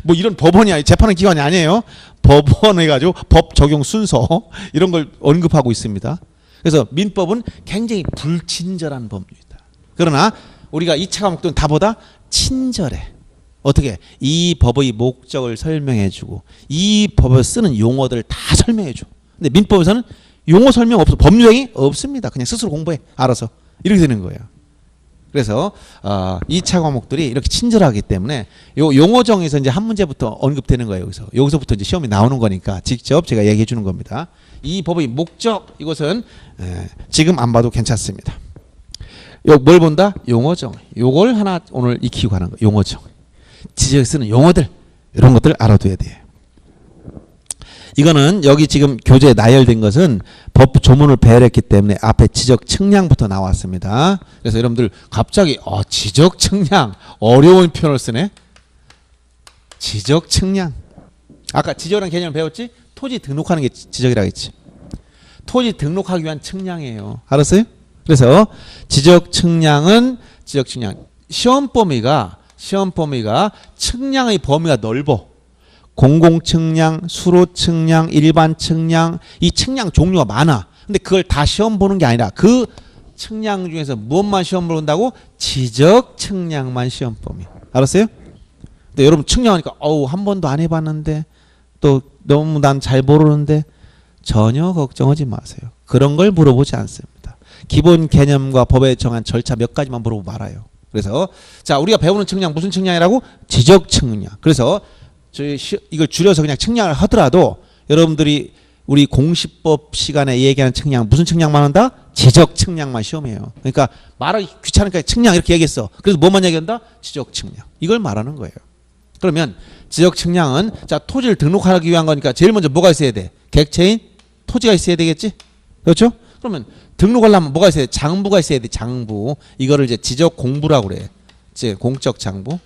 뭐 이런 법원이 아니 재판은 기관이 아니에요. 법원 해가지고 법 적용 순서 이런 걸 언급하고 있습니다. 그래서 민법은 굉장히 불친절한 법입니다. 그러나 우리가 2차 과목들은 다보다 친절해. 어떻게? 이 법의 목적을 설명해주고 이 법을 쓰는 용어들을 다 설명해줘. 근데 민법에서는 용어 설명 없어. 법률행위 없습니다. 그냥 스스로 공부해. 알아서. 이렇게 되는 거예요. 그래서 2차 과목들이 이렇게 친절하기 때문에 요 용어 정에서 이제 한 문제부터 언급되는 거예요. 여기서부터 이제 시험이 나오는 거니까 직접 제가 얘기해 주는 겁니다. 이 법의 목적 이것은 지금 안 봐도 괜찮습니다. 뭘 본다? 용어정. 요걸 하나 오늘 익히고 가는 거예요. 용어정. 지적에 쓰는 용어들 이런 것들 알아둬야 돼요. 이거는 여기 지금 교재에 나열된 것은 법 조문을 배열했기 때문에 앞에 지적 측량부터 나왔습니다. 그래서 여러분들 갑자기 지적 측량 어려운 표현을 쓰네. 지적 측량. 아까 지적이라는 개념을 배웠지? 토지 등록하는 게 지적이라고 했지. 토지 등록하기 위한 측량이에요. 알았어요? 그래서 지적 측량은 지적 측량. 시험 범위가 측량의 범위가 넓어. 공공 측량, 수로 측량, 일반 측량, 이 측량 종류가 많아. 근데 그걸 다 시험 보는 게 아니라 그 측량 중에서 무엇만 시험 본다고? 지적 측량만 시험 범위. 알았어요? 근데 여러분 측량하니까 한 번도 안 해봤는데 또 너무 난 잘 모르는데 전혀 걱정하지 마세요. 그런 걸 물어보지 않습니다. 기본 개념과 법에 정한 절차 몇 가지만 물어보고 말아요. 그래서 자, 우리가 배우는 측량 무슨 측량이라고? 지적 측량. 그래서 저희 이걸 줄여서 그냥 측량을 하더라도 여러분들이 우리 공시법 시간에 얘기하는 측량 무슨 측량만 한다? 지적 측량만 시험해요. 그러니까 말하기 귀찮으니까 측량 이렇게 얘기했어. 그래서 뭐만 얘기한다? 지적 측량. 이걸 말하는 거예요. 그러면 지적 측량은 자, 토지를 등록하기 위한 거니까 제일 먼저 뭐가 있어야 돼? 객체인 토지가 있어야 되겠지? 그렇죠? 그러면 등록하려면 뭐가 있어야 돼? 장부가 있어야 돼. 장부. 이거를 이제 지적 공부라고 그래. 이제 공적 장부.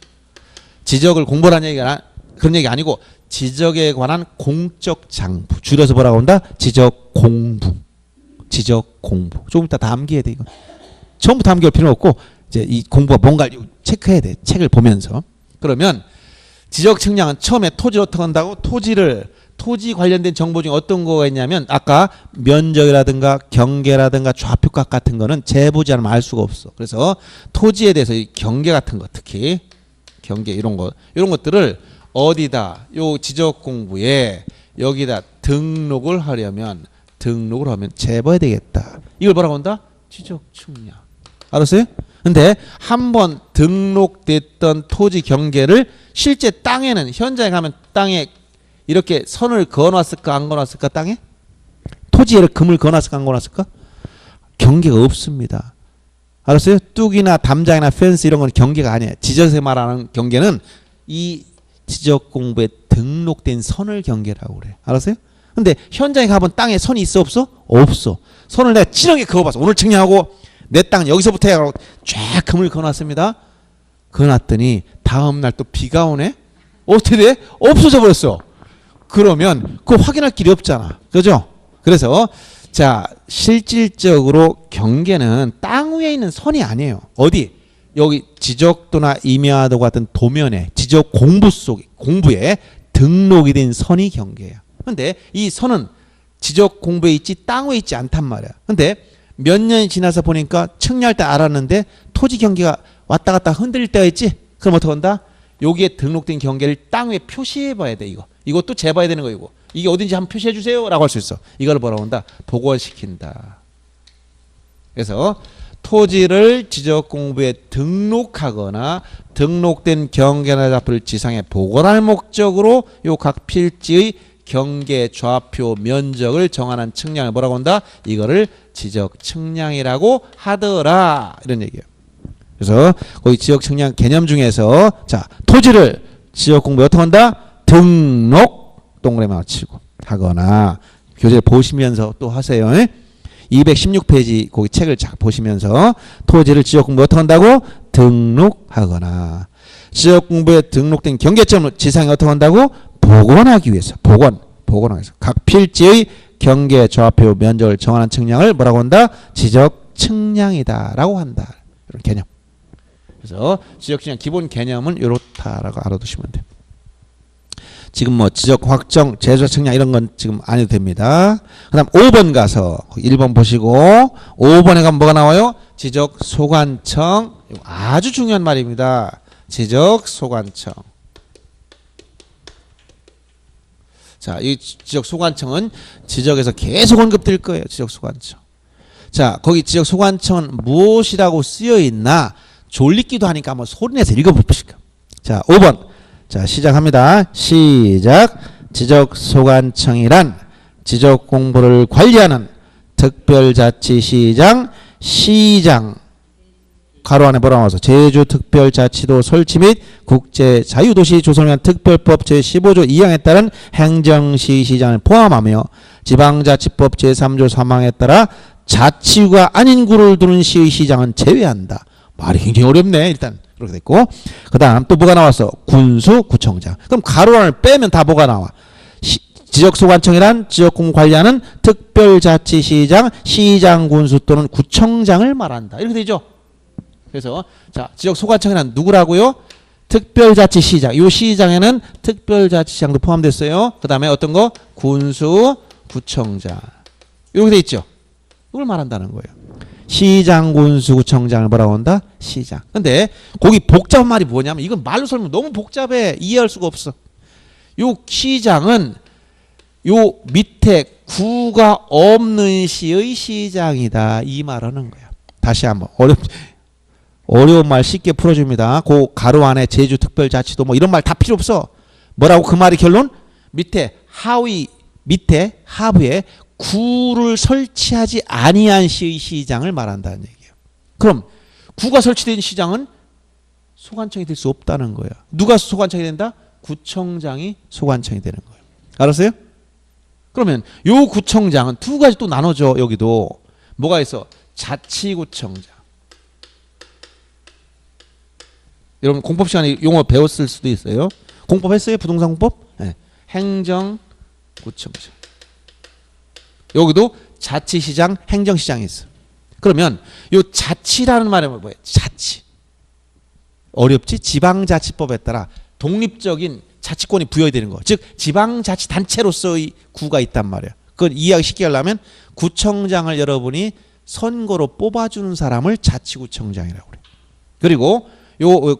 지적을 공부라는 얘기가 그런 얘기 아니고 지적에 관한 공적 장부. 줄여서 뭐라고 한다? 지적 공부. 지적 공부. 조금 이따 다 암기해야 돼, 이거. 처음부터 암기할 필요는 없고 이제 이 공부가 뭔가를 체크해야 돼. 책을 보면서. 그러면 지적 측량은 처음에 토지를 어떻게 한다고? 토지 관련된 정보 중에 어떤 거가 있냐면 아까 면적이라든가 경계라든가 좌표값 같은 거는 재보지 않으면 알 수가 없어. 그래서 토지에 대해서 이 경계 같은 거 특히 경계 이런 것들을 어디다 요 지적 공부에 여기다 등록을 하면 재봐야 되겠다. 이걸 뭐라고 한다? 지적 측량. 알았어요? 근데 한번 등록됐던 토지 경계를 실제 땅에는 현장에 가면 땅에 이렇게 선을 그어놨을까 안 그어놨을까 땅에? 토지에 금을 그어놨을까 안 그어놨을까? 경계가 없습니다. 알았어요? 뚝이나 담장이나 펜스 이런 건 경계가 아니에요. 지적에서 말하는 경계는 이 지적 공부에 등록된 선을 경계라고 그래. 알았어요? 근데 현장에 가본 땅에 선이 있어 없어? 없어. 선을 내가 진하게 그어봤어. 오늘 측량하고 내 땅 여기서부터 해가지고 쫙 금을 그어놨습니다. 그어놨더니 다음날 또 비가 오네? 어떻게 돼? 없어져 버렸어. 그러면 그거 확인할 길이 없잖아. 그죠? 그래서 자, 실질적으로 경계는 땅 위에 있는 선이 아니에요. 어디? 여기 지적도나 임야도 같은 도면에 지적 공부에 등록이 된 선이 경계야. 근데 이 선은 지적 공부에 있지 땅 위에 있지 않단 말이야. 근데 몇 년이 지나서 보니까 측량할 때 알았는데 토지 경계가 왔다 갔다 흔들릴 때가 있지. 그럼 어떻게 한다? 여기에 등록된 경계를 땅 위에 표시해 봐야 돼. 이것도 재봐야 되는 거. 이게 어딘지 한번 표시해 주세요 라고 할 수 있어. 이걸 뭐라고 한다? 복원시킨다. 그래서 토지를 지적공부에 등록하거나 등록된 경계나 좌표를 지상에 복원할 목적으로 요 각 필지의 경계, 좌표, 면적을 정하는 측량을 뭐라고 한다? 이거를 지적 측량이라고 하더라. 이런 얘기예요. 그래서 거기 지적 측량 개념 중에서 자, 토지를 지적 공부에 어떻게 한다? 등록 동그라미 맞추고 하거나 교재 보시면서 또 하세요. 216페이지 거기 책을 잘 보시면서 토지를 지적 공부에 어떻게 한다고? 등록하거나 지적 공부에 등록된 경계점을 지상에 어떻게 한다고? 복원하기 위해서 복원하기 위해서 각 필지의 경계, 좌표, 면적을 정하는 측량을 뭐라고 한다? 지적 측량이다라고 한다. 이런 개념. 그래서 지적 측량 기본 개념은 이렇다라고 알아두시면 돼요. 지금 뭐 지적 확정, 제조 측량 이런 건 지금 안 해도 됩니다. 그다음 5번 가서 1번 보시고 5번에 가면 뭐가 나와요? 지적 소관청. 아주 중요한 말입니다. 지적 소관청. 자, 이 지적 소관청은 지적에서 계속 언급될 거예요. 지적 소관청. 자, 거기 지적 소관청은 무엇이라고 쓰여 있나? 졸리기도 하니까 한번 소리내서 읽어봅시다. 자, 5번. 자, 시작합니다. 시작. 지적 소관청이란 지적 공부를 관리하는 특별자치시장, 시장 가로 안에 뭐라고 나와서 제주특별자치도 설치 및 국제자유도시 조성을 위한 특별법 제15조 2항에 따른 행정시시장을 포함하며 지방자치법 제3조 3항에 따라 자치구가 아닌 구를 두는 시의 시장은 제외한다. 말이 굉장히 어렵네. 일단 그렇게 됐고 그 다음 또 뭐가 나왔어? 군수구청장. 그럼 가로 안을 빼면 다 뭐가 나와? 지적소관청이란 지역공부 관리하는 특별자치시장, 시장, 군수 또는 구청장을 말한다. 이렇게 되죠. 그래서 자, 지역소관청이란 누구라고요? 특별자치시장. 이 시장에는 특별자치시장도 포함됐어요. 그 다음에 어떤 거? 군수, 구청장. 이렇게 돼 있죠. 이걸 말한다는 거예요. 시장, 군수, 구청장을 뭐라고 한다? 시장. 근데 거기 복잡한 말이 뭐냐면 이건 말로 설명 너무 복잡해. 이해할 수가 없어. 요 시장은 요 밑에 구가 없는 시의 시장이다. 이 말하는 거야. 다시 한번 어려운 말 쉽게 풀어줍니다. 그 가로 안에 제주특별자치도 뭐 이런 말 다 필요 없어. 뭐라고 그 말이 결론? 밑에 하부에 구를 설치하지 아니한 시의 시장을 말한다는 얘기예요. 그럼 구가 설치된 시장은 소관청이 될 수 없다는 거야. 누가 소관청이 된다? 구청장이 소관청이 되는 거예요. 알았어요? 그러면 요 구청장은 두 가지 또 나눠져. 여기도 뭐가 있어? 자치구청장. 여러분 공법 시간에 용어 배웠을 수도 있어요. 공법 했어요? 부동산 공법? 네. 행정구청장. 여기도 자치시장, 행정시장이 있어. 그러면 요 자치라는 말은 뭐예요? 자치. 어렵지? 지방자치법에 따라 독립적인 자치권이 부여되는 거. 즉 지방자치단체로서의 구가 있단 말이야. 그걸 이해하기 쉽게 하려면 구청장을 여러분이 선거로 뽑아주는 사람을 자치구청장이라고 그래요. 그리고 요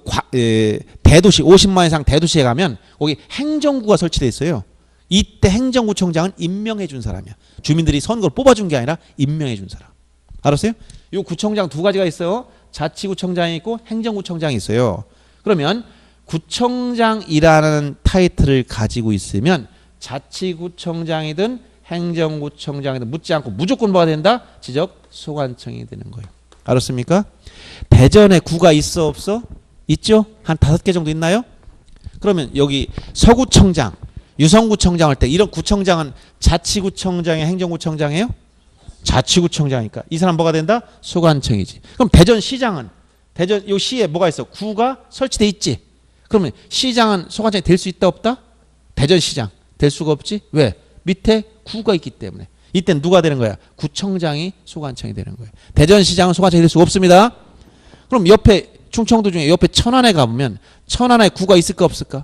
대도시 50만 이상 대도시에 가면 거기 행정구가 설치되어 있어요. 이때 행정구청장은 임명해 준 사람이야. 주민들이 선거를 뽑아준 게 아니라 임명해 준 사람. 알았어요? 요 구청장 두 가지가 있어요. 자치구청장이 있고 행정구청장이 있어요. 그러면 구청장이라는 타이틀을 가지고 있으면 자치구청장이든 행정구청장이든 묻지 않고 무조건 뭐가 된다? 지적 소관청이 되는 거예요. 알았습니까? 대전에 구가 있어 없어? 있죠? 한 5개 정도 있나요? 그러면 여기 서구청장, 유성구청장 할 때 이런 구청장은 자치구청장이 행정구청장이에요? 자치구청장이니까 이 사람 뭐가 된다? 소관청이지. 그럼 대전시장은 대전 요 시에 뭐가 있어? 구가 설치돼 있지. 그러면 시장은 소관청이 될 수 있다 없다? 대전시장 될 수가 없지. 왜? 밑에 구가 있기 때문에. 이때는 누가 되는 거야? 구청장이 소관청이 되는 거예요. 대전시장은 소관청이 될 수가 없습니다. 그럼 옆에 충청도 중에 옆에 천안에 가보면 천안에 구가 있을까 없을까?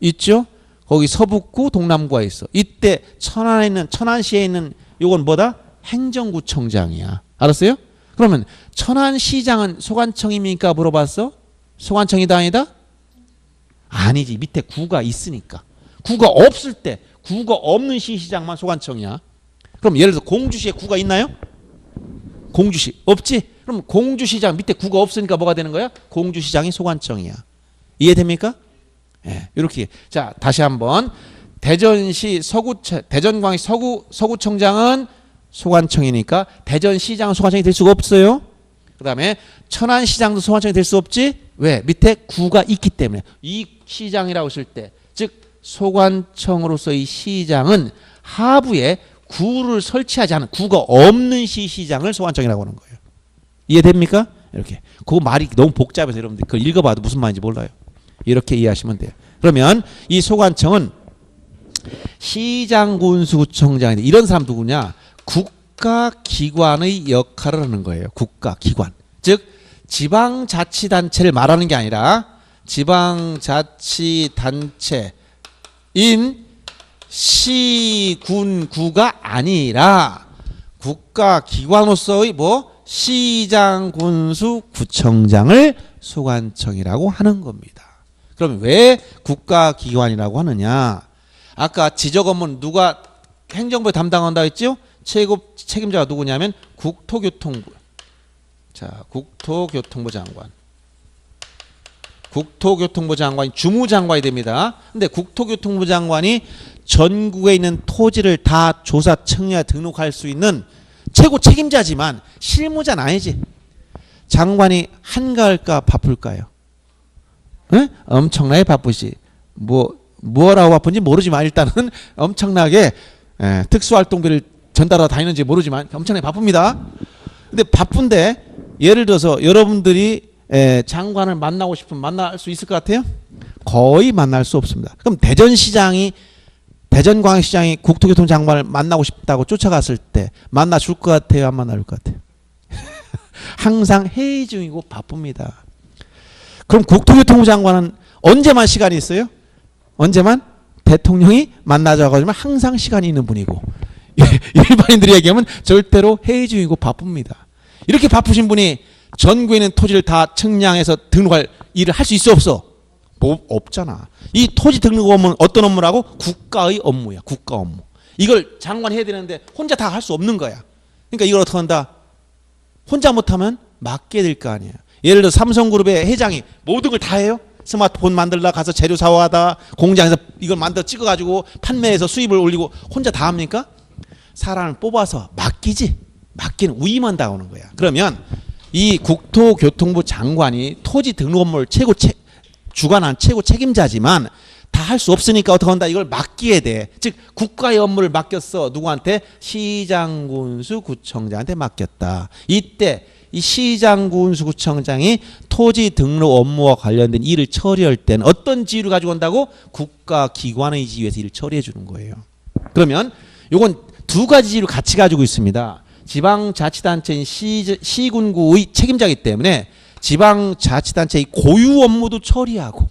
있죠? 거기 서북구 동남구가 있어. 이때 천안에 있는 천안시에 있는 요건 뭐다? 행정구청장이야. 알았어요? 그러면 천안시장은 소관청입니까? 물어봤어? 소관청이다 아니다? 아니지. 밑에 구가 있으니까. 구가 없을 때 구가 없는 시장만 소관청이야. 그럼 예를 들어서 공주시에 구가 있나요? 공주시 없지? 그럼 공주시장 밑에 구가 없으니까 뭐가 되는 거야? 공주시장이 소관청이야. 이해됩니까? 예, 이렇게. 자, 다시 한번 대전시 대전광역시 서구청장은 소관청이니까 대전시장은 소관청이 될 수가 없어요. 그 다음에 천안시장도 소관청이 될 수 없지? 왜? 밑에 구가 있기 때문에. 이 시장이라고 했을 때, 즉 소관청으로서의 시장은 하부에 구를 설치하지 않은 구가 없는 시장을 소관청이라고 하는 거예요. 이해됩니까? 이렇게. 그 말이 너무 복잡해서 여러분들 그걸 읽어봐도 무슨 말인지 몰라요. 이렇게 이해하시면 돼요. 그러면 이 소관청은 시장군수구청장인데 이런 사람 누구냐? 국가기관의 역할을 하는 거예요. 국가기관. 즉 지방자치단체를 말하는 게 아니라 지방자치단체인 시군구가 아니라 국가기관으로서의 시장군수구청장을 소관청이라고 하는 겁니다. 그럼 왜 국가기관이라고 하느냐? 아까 지적 업무는 누가 행정부에 담당한다고 했죠? 최고 책임자가 누구냐면 국토교통부. 자, 국토교통부 장관. 국토교통부 장관이 주무장관이 됩니다. 근데 국토교통부 장관이 전국에 있는 토지를 다 조사, 청약, 등록할 수 있는 최고 책임자지만 실무자는 아니지. 장관이 한가할까 바쁠까요? 네? 엄청나게 바쁘시. 뭐라고 바쁜지 모르지만 일단은 엄청나게 특수활동비를 전달하러 다니는지 모르지만 엄청나게 바쁩니다. 근데 바쁜데 예를 들어서 여러분들이 장관을 만나고 싶으면 만날 수 있을 것 같아요? 거의 만날 수 없습니다. 그럼 대전광역시장이 국토교통장관을 만나고 싶다고 쫓아갔을 때 만나줄 것 같아요? 안 만나줄 것 같아요? 항상 회의 중이고 바쁩니다. 그럼 국토교통부 장관은 언제만 시간이 있어요? 언제만? 대통령이 만나자고 하지만 항상 시간이 있는 분이고 일반인들이 얘기하면 절대로 회의 중이고 바쁩니다. 이렇게 바쁘신 분이 전국에 있는 토지를 다 측량해서 등록할 일을 할 수 있어 없어? 없잖아. 이 토지 등록 업무는 어떤 업무라고? 국가의 업무야. 국가 업무. 이걸 장관이 해야 되는데 혼자 다 할 수 없는 거야. 그러니까 이걸 어떻게 한다? 혼자 못하면 맡게 될 거 아니야. 예를 들어 삼성그룹의 회장이 모든 걸 다 해요? 스마트폰 만들라 가서 재료 사와다 공장에서 이걸 만들어 찍어가지고 판매해서 수입을 올리고 혼자 다 합니까? 사람을 뽑아서 맡기지. 맡기는 위임만 당하는 거야. 그러면 이 국토교통부 장관이 토지 등록 업무를 주관한 최고 책임자지만 다 할 수 없으니까 어떻게 한다? 이걸 맡기게 돼. 즉 국가의 업무를 맡겼어. 누구한테? 시장군수구청장한테 맡겼다. 이때 이 시장군수구청장이 토지 등록 업무와 관련된 일을 처리할 때는 어떤 지위를 가지고 온다고? 국가기관의 지위에서 일을 처리해 주는 거예요. 그러면 요건 두 가지 지위를 같이 가지고 있습니다. 지방자치단체인 시군구의 책임자이기 때문에 지방자치단체의 고유 업무도 처리하고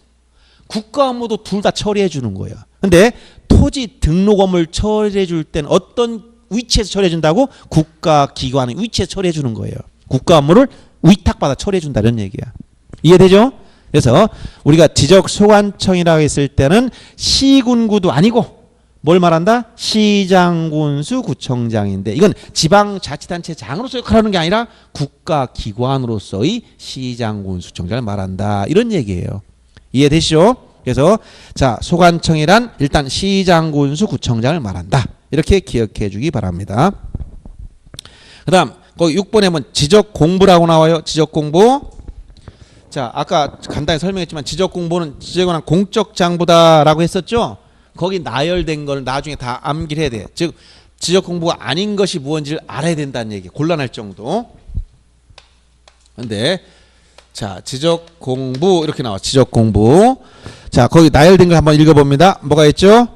국가 업무도 둘 다 처리해 주는 거예요. 근데 토지 등록 업무를 처리해 줄 때는 어떤 위치에서 처리해 준다고? 국가기관의 위치에서 처리해 주는 거예요. 국가 업무를 위탁받아 처리해 준다 이런 얘기야. 이해되죠? 그래서 우리가 지적소관청이라고 했을 때는 시군구도 아니고 뭘 말한다? 시장군수구청장인데 이건 지방자치단체장으로서 역할하는 게 아니라 국가기관으로서의 시장군수청장을 말한다. 이런 얘기예요. 이해되시죠? 그래서 자 소관청이란 일단 시장군수구청장을 말한다. 이렇게 기억해 주기 바랍니다. 그 다음 거기 6번에 보면 지적공부라고 나와요. 지적공부. 자 아까 간단히 설명했지만 지적공부는 지적에 관한 공적장부다라고 했었죠. 거기 나열된 걸 나중에 다 암기를 해야 돼. 즉 지적공부가 아닌 것이 무엇인지를 알아야 된다는 얘기. 곤란할 정도. 근데 자 지적공부 이렇게 나와. 지적공부. 자 거기 나열된 걸 한번 읽어봅니다. 뭐가 있죠?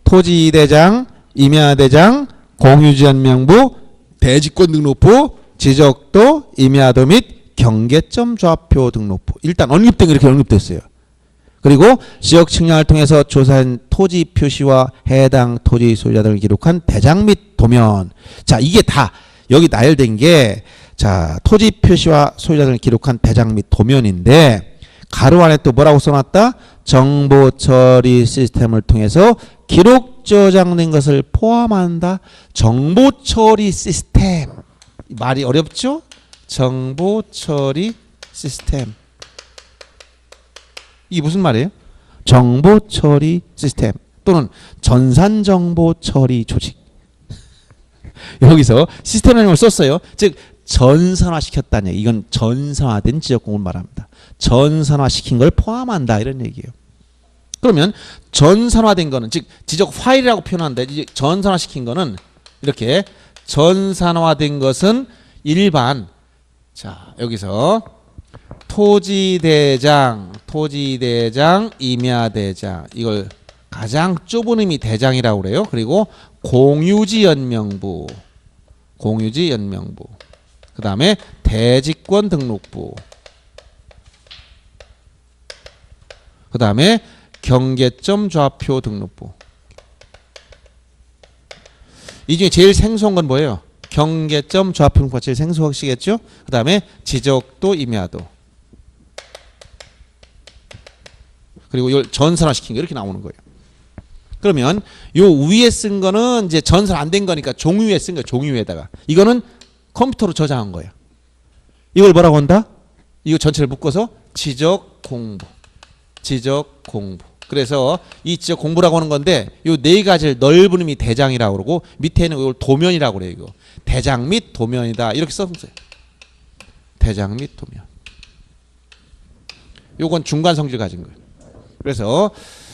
토지대장, 임야대장, 공유지연명부, 대지권 등록부, 지적도, 임야도 및 경계점 좌표 등록부. 일단 언급된 게 이렇게 언급됐어요. 그리고 지역 측량을 통해서 조사한 토지 표시와 해당 토지 소유자들을 기록한 대장 및 도면. 자, 이게 다 여기 나열된 게 자, 토지 표시와 소유자들을 기록한 대장 및 도면인데 가로 안에 또 뭐라고 써놨다? 정보 처리 시스템을 통해서 기록 저장된 것을 포함한다. 정보 처리 시스템. 말이 어렵죠? 정보 처리 시스템. 이게 무슨 말이에요? 정보 처리 시스템 또는 전산 정보 처리 조직. 여기서 시스템이라는 걸 썼어요. 즉 전산화 시켰다는 얘기. 이건 전산화된 지역공을 말합니다. 전산화 시킨 걸 포함한다 이런 얘기예요. 그러면 전산화된 거는 즉 지적 파일이라고 표현하는데 이제 전산화 시킨 거는 이렇게 전산화된 것은 일반 자 여기서 토지대장, 임야대장 이걸 가장 좁은 의미 대장이라고 그래요. 그리고 공유지 연명부 그 다음에 대지권 등록부 그 다음에 경계점 좌표 등록부. 이 중에 제일 생소한 건 뭐예요? 경계점 좌표 등록부가 제일 생소하시겠죠? 그 다음에 지적도 임야도 그리고 이걸 전산화 시킨 거 이렇게 나오는 거예요. 그러면 요 위에 쓴 거는 이제 전산 안 된 거니까 종이에 쓴 거예요. 종이에다가 이거는 컴퓨터로 저장한 거예요. 이걸 뭐라고 한다? 이거 전체를 묶어서 지적 공부. 그래서 이 지적 공부라고 하는 건데 요 네 가지를 넓은 의미 대장이라고 그러고 밑에는 이걸 도면이라고 그래요. 이거 대장 및 도면이다 이렇게 썼어요. 대장 및 도면. 요건 중간 성질 가진 거예요. 그래서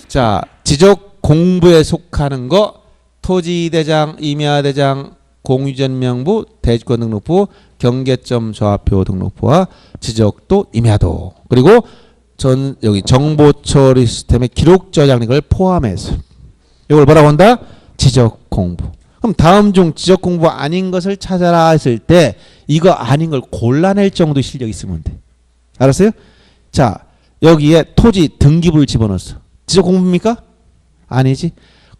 자 지적 공부에 속하는 거 토지대장, 임야대장, 공유전명부, 대지권 등록부, 경계점 좌표 등록부와 지적도, 임야도 그리고 여기 정보 처리 시스템의 기록 저장된 걸 포함해서 이걸 뭐라고 한다? 지적 공부. 그럼 다음 중 지적 공부 아닌 것을 찾아라 했을 때 이거 아닌 걸 골라낼 정도 실력이 있으면 돼. 알았어요? 자 여기에 토지 등기부를 집어넣었어. 지적 공부입니까? 아니지.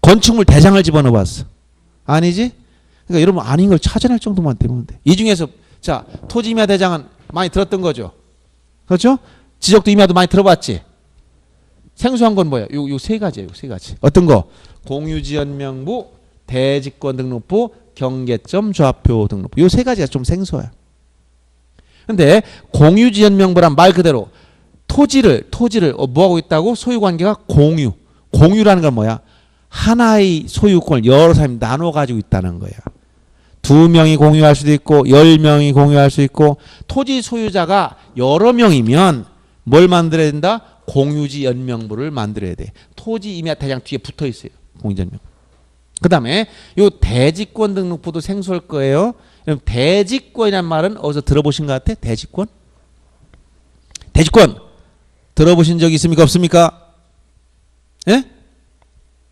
건축물 대장을 집어넣어봤어. 아니지. 그러니까 여러분 아닌 걸 찾아낼 정도만 되면 돼. 이 중에서 자 토지 임야 대장은 많이 들었던 거죠. 그렇죠? 지적도 임야도 많이 들어봤지. 생소한 건 뭐야? 요 세 가지예요. 세 가지. 어떤 거? 공유지연명부, 대지권 등록부, 경계점 좌표 등록부. 요 세 가지가 좀 생소해. 근데 공유지연명부란 말 그대로 토지를 뭐하고 있다고? 소유관계가 공유. 공유라는 건 뭐야? 하나의 소유권을 여러 사람이 나눠 가지고 있다는 거야. 2명이 공유할 수도 있고 10명이 공유할 수 있고 토지 소유자가 여러 명이면 뭘 만들어야 된다? 공유지 연명부를 만들어야 돼. 토지 임야 대장 뒤에 붙어 있어요. 공유전명. 그 다음에 요 대지권 등록부도 생소할 거예요. 대지권이란 말은 어디서 들어보신 것 같아? 대지권? 대지권 들어보신 적 있습니까? 없습니까? 예?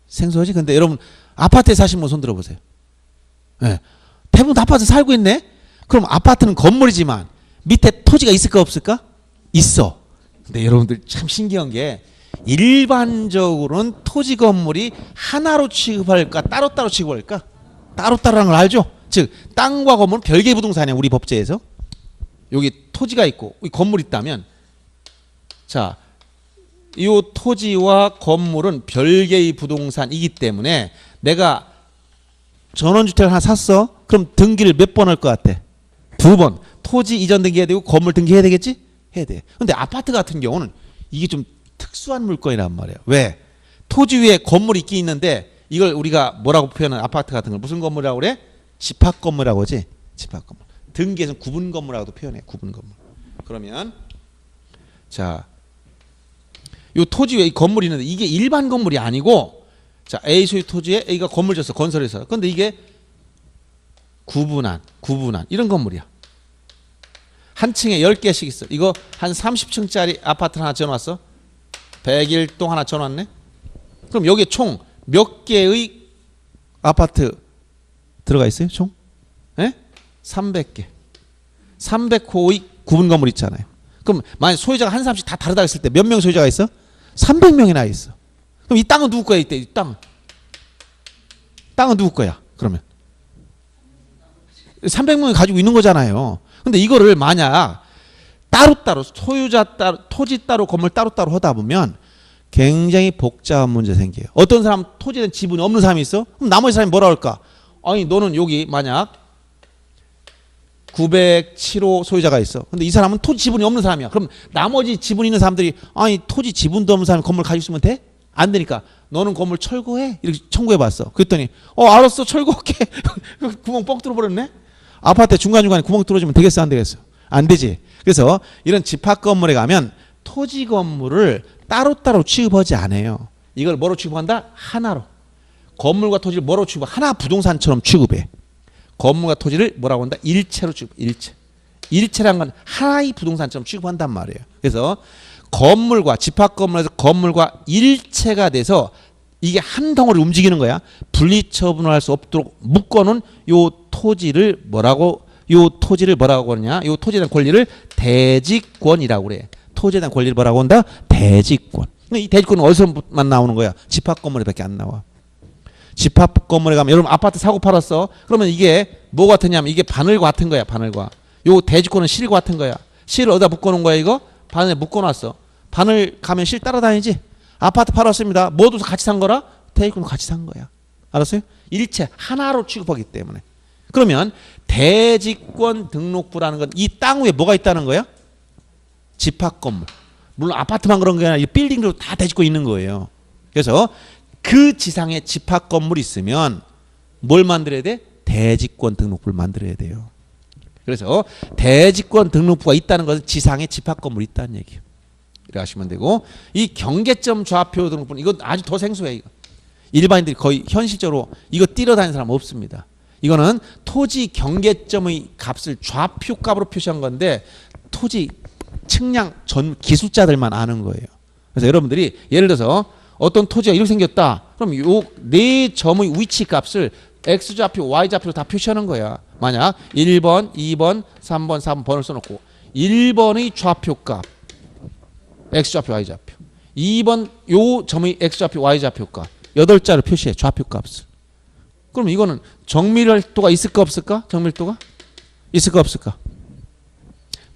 생소하지? 근데 여러분 아파트에 사신 분 손 들어보세요. 예. 대부분 아파트 살고 있네? 그럼 아파트는 건물이지만 밑에 토지가 있을까 없을까? 있어. 근데 여러분들 참 신기한 게 일반적으로는 토지 건물이 하나로 취급할까 따로따로 취급할까? 따로따로라는 걸 알죠? 즉 땅과 건물은 별개의 부동산이야. 우리 법제에서. 여기 토지가 있고 여기 건물이 있다면 자 이 토지와 건물은 별개의 부동산이기 때문에 내가 전원주택을 하나 샀어. 그럼 등기를 몇 번 할 것 같아? 2번. 토지 이전 등기해야 되고 건물 등기해야 되겠지? 해야 돼. 근데 아파트 같은 경우는 이게 좀 특수한 물건이란 말이에요. 왜? 토지 위에 건물이 있긴 있는데 이걸 우리가 뭐라고 표현하는 아파트 같은 걸 무슨 건물이라고 그래? 집합 건물이라고 하지? 집합 건물. 등기에서는 구분 건물이라고도 표현해. 구분 건물. 그러면 자, 요 토지 위에 이 건물이 있는데 이게 일반 건물이 아니고 자 A 소유 토지에 A가 건물 졌어. 건설해서. 근데 이게 구분한 이런 건물이야. 한 층에 10개씩 있어. 이거 한 30층짜리 아파트 하나 지어놨어. 101동 하나 지어놨네. 그럼 여기에 총 몇 개의 아파트 들어가 있어요? 총? 예? 300개. 300호의 구분 건물 있잖아요. 그럼 만약 소유자가 한 사람씩 다 다르다 했을 때 몇 명 소유자가 있어? 300명이나 있어. 그럼 이 땅은 누구 거야? 이때 이 땅은 누구 거야? 그러면 300명이 가지고 있는 거잖아요. 근데 이거를 만약 따로따로 소유자 따로 토지 따로 건물 따로따로 하다 보면 굉장히 복잡한 문제 생겨요. 어떤 사람 토지에 대한 지분이 없는 사람이 있어? 그럼 나머지 사람이 뭐라 할까? 아니 너는 여기 만약 907호 소유자가 있어. 근데 이 사람은 토지 지분이 없는 사람이야. 그럼 나머지 지분 있는 사람들이 아니 토지 지분도 없는 사람이 건물 가지고 있으면 돼? 안 되니까 너는 건물 철거해. 이렇게 청구해 봤어. 그랬더니 알았어 철거할게. 구멍 뻥 뚫어버렸네. 아파트 중간중간에 구멍 뚫어주면 되겠어 안 되겠어? 안 되지. 그래서 이런 집합 건물에 가면 토지 건물을 따로따로 취급하지 않아요. 이걸 뭐로 취급한다? 하나로. 건물과 토지를 뭐로 취급해? 하나 부동산처럼 취급해. 건물과 토지를 뭐라고 한다? 일체로 취급해. 일체. 일체란 건 하나의 부동산처럼 취급한단 말이에요. 그래서 건물과 집합 건물에서 건물과 일체가 돼서 이게 한 덩어리 움직이는 거야. 분리처분할 수 없도록 묶어놓은 요 토지를 뭐라고 하느냐? 요 토지에 대한 권리를 대지권이라고 그래. 토지에 대한 권리를 뭐라고 한다? 대지권. 이 대지권은 어디서만 나오는 거야? 집합 건물에밖에 안 나와. 집합 건물에 가면 여러분 아파트 사고 팔았어. 그러면 이게 뭐 같으냐면 이게 바늘과 같은 거야. 바늘과. 요 대지권은 실과 같은 거야. 실을 어디다 묶어놓은 거야 이거? 바늘에 묶어놨어. 바늘 가면 실 따라다니지. 아파트 팔았습니다. 모두 같이 산 거라? 대지권은 같이 산 거야. 알았어요? 일체 하나로 취급하기 때문에. 그러면 대지권 등록부라는 건 이 땅 위에 뭐가 있다는 거야? 집합 건물. 물론 아파트만 그런 게 아니라 이 빌딩도 다 대지권 있는 거예요. 그래서 그 지상에 집합 건물이 있으면 뭘 만들어야 돼? 대지권 등록부를 만들어야 돼요. 그래서 대지권 등록부가 있다는 것은 지상에 집합 건물이 있다는 얘기예요. 이렇게 하시면 되고 이 경계점 좌표 등록부는 이건 아주 더 생소해. 이거. 일반인들이 거의 현실적으로 이거 뛰어다니는 사람 없습니다. 이거는 토지 경계점의 값을 좌표값으로 표시한 건데 토지 측량 전 기술자들만 아는 거예요. 그래서 여러분들이 예를 들어서 어떤 토지가 이렇게 생겼다. 그럼 요 네 점의 위치 값을 X좌표, Y좌표로 다 표시하는 거야. 만약 1번, 2번, 3번, 4번 번을 써놓고 1번의 좌표값 X좌표, Y좌표 2번 요 점의 X좌표, Y좌표값 8자를 표시해. 좌표값을. 그럼 이거는 정밀도가 있을까 없을까? 정밀도가? 있을까 없을까?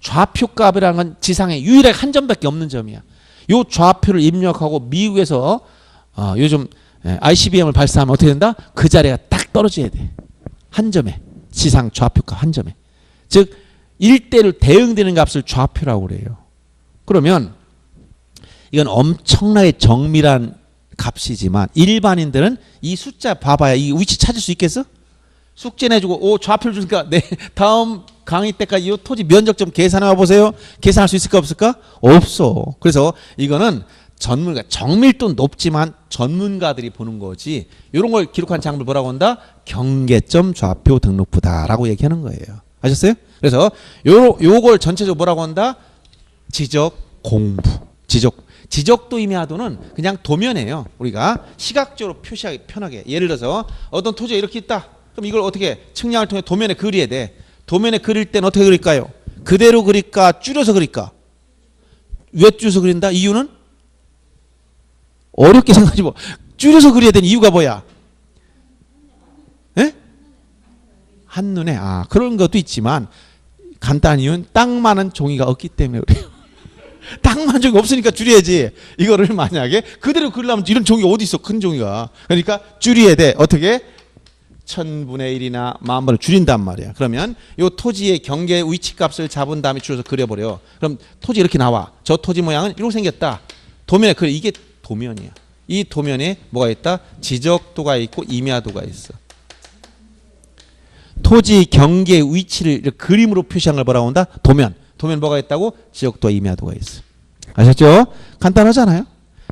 좌표값이라는 건 지상에 유일하게 한 점밖에 없는 점이야. 요 좌표를 입력하고 미국에서 요즘 ICBM을 발사하면 어떻게 된다? 그 자리가 딱 떨어져야 돼. 한 점에. 지상 좌표값 한 점에. 즉 1대를 대응되는 값을 좌표라고 그래요. 그러면 이건 엄청나게 정밀한 값이지만 일반인들은 이 숫자 봐봐야 이 위치 찾을 수 있겠어? 숙제 내주고 좌표를 주니까 네 다음 강의 때까지 이 토지 면적 좀 계산해 보세요. 계산할 수 있을까 없을까? 없어. 그래서 이거는 전문가 정밀도 높지만 전문가들이 보는 거지. 이런 걸 기록한 장부를 뭐라고 한다? 경계점 좌표 등록부다라고 얘기하는 거예요. 아셨어요? 그래서 요걸 전체적으로 뭐라고 한다? 지적 공부. 지적도 임야도는 그냥 도면이에요. 우리가 시각적으로 표시하기 편하게. 예를 들어서 어떤 토지가 이렇게 있다. 그럼 이걸 어떻게 측량을 통해 도면에 그려야 돼. 도면에 그릴 때는 어떻게 그릴까요? 그대로 그릴까? 줄여서 그릴까? 왜 줄여서 그린다? 이유는? 어렵게 생각하지 뭐. 줄여서 그려야 되는 이유가 뭐야? 에? 한눈에. 그런 것도 있지만 간단한 이유는 딱 많은 종이가 없기 때문에 그래요. 딱 많은 종이 없으니까 줄여야지. 이거를 만약에 그대로 그리려면 이런 종이 어디 있어? 큰 종이가. 그러니까 줄여야 돼. 어떻게? 1000분의 1이나 10,000번을 줄인단 말이야. 그러면 이 토지의 경계 위치값을 잡은 다음에 줄여서 그려버려. 그럼 토지 이렇게 나와. 저 토지 모양은 이렇게 생겼다. 도면에 그래. 이게 도면이야. 이 도면에 뭐가 있다? 지적도가 있고 임야도가 있어. 토지 경계 위치를 그림으로 표시한 걸 뭐라고 한다? 도면. 도면 뭐가 있다고? 지적도와 임야도가 있어. 아셨죠? 간단하잖아요.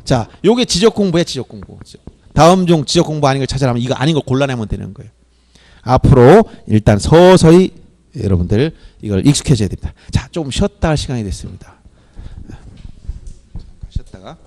자, 요게 지적 공부야. 지적 공부. 다음 중 지적 공부 아닌 걸 찾아라면 이거 아닌 걸 골라내면 되는 거예요. 앞으로 일단 서서히 여러분들 이걸 익숙해져야 됩니다. 자, 조금 쉬었다 할 시간이 됐습니다. 쉬었다가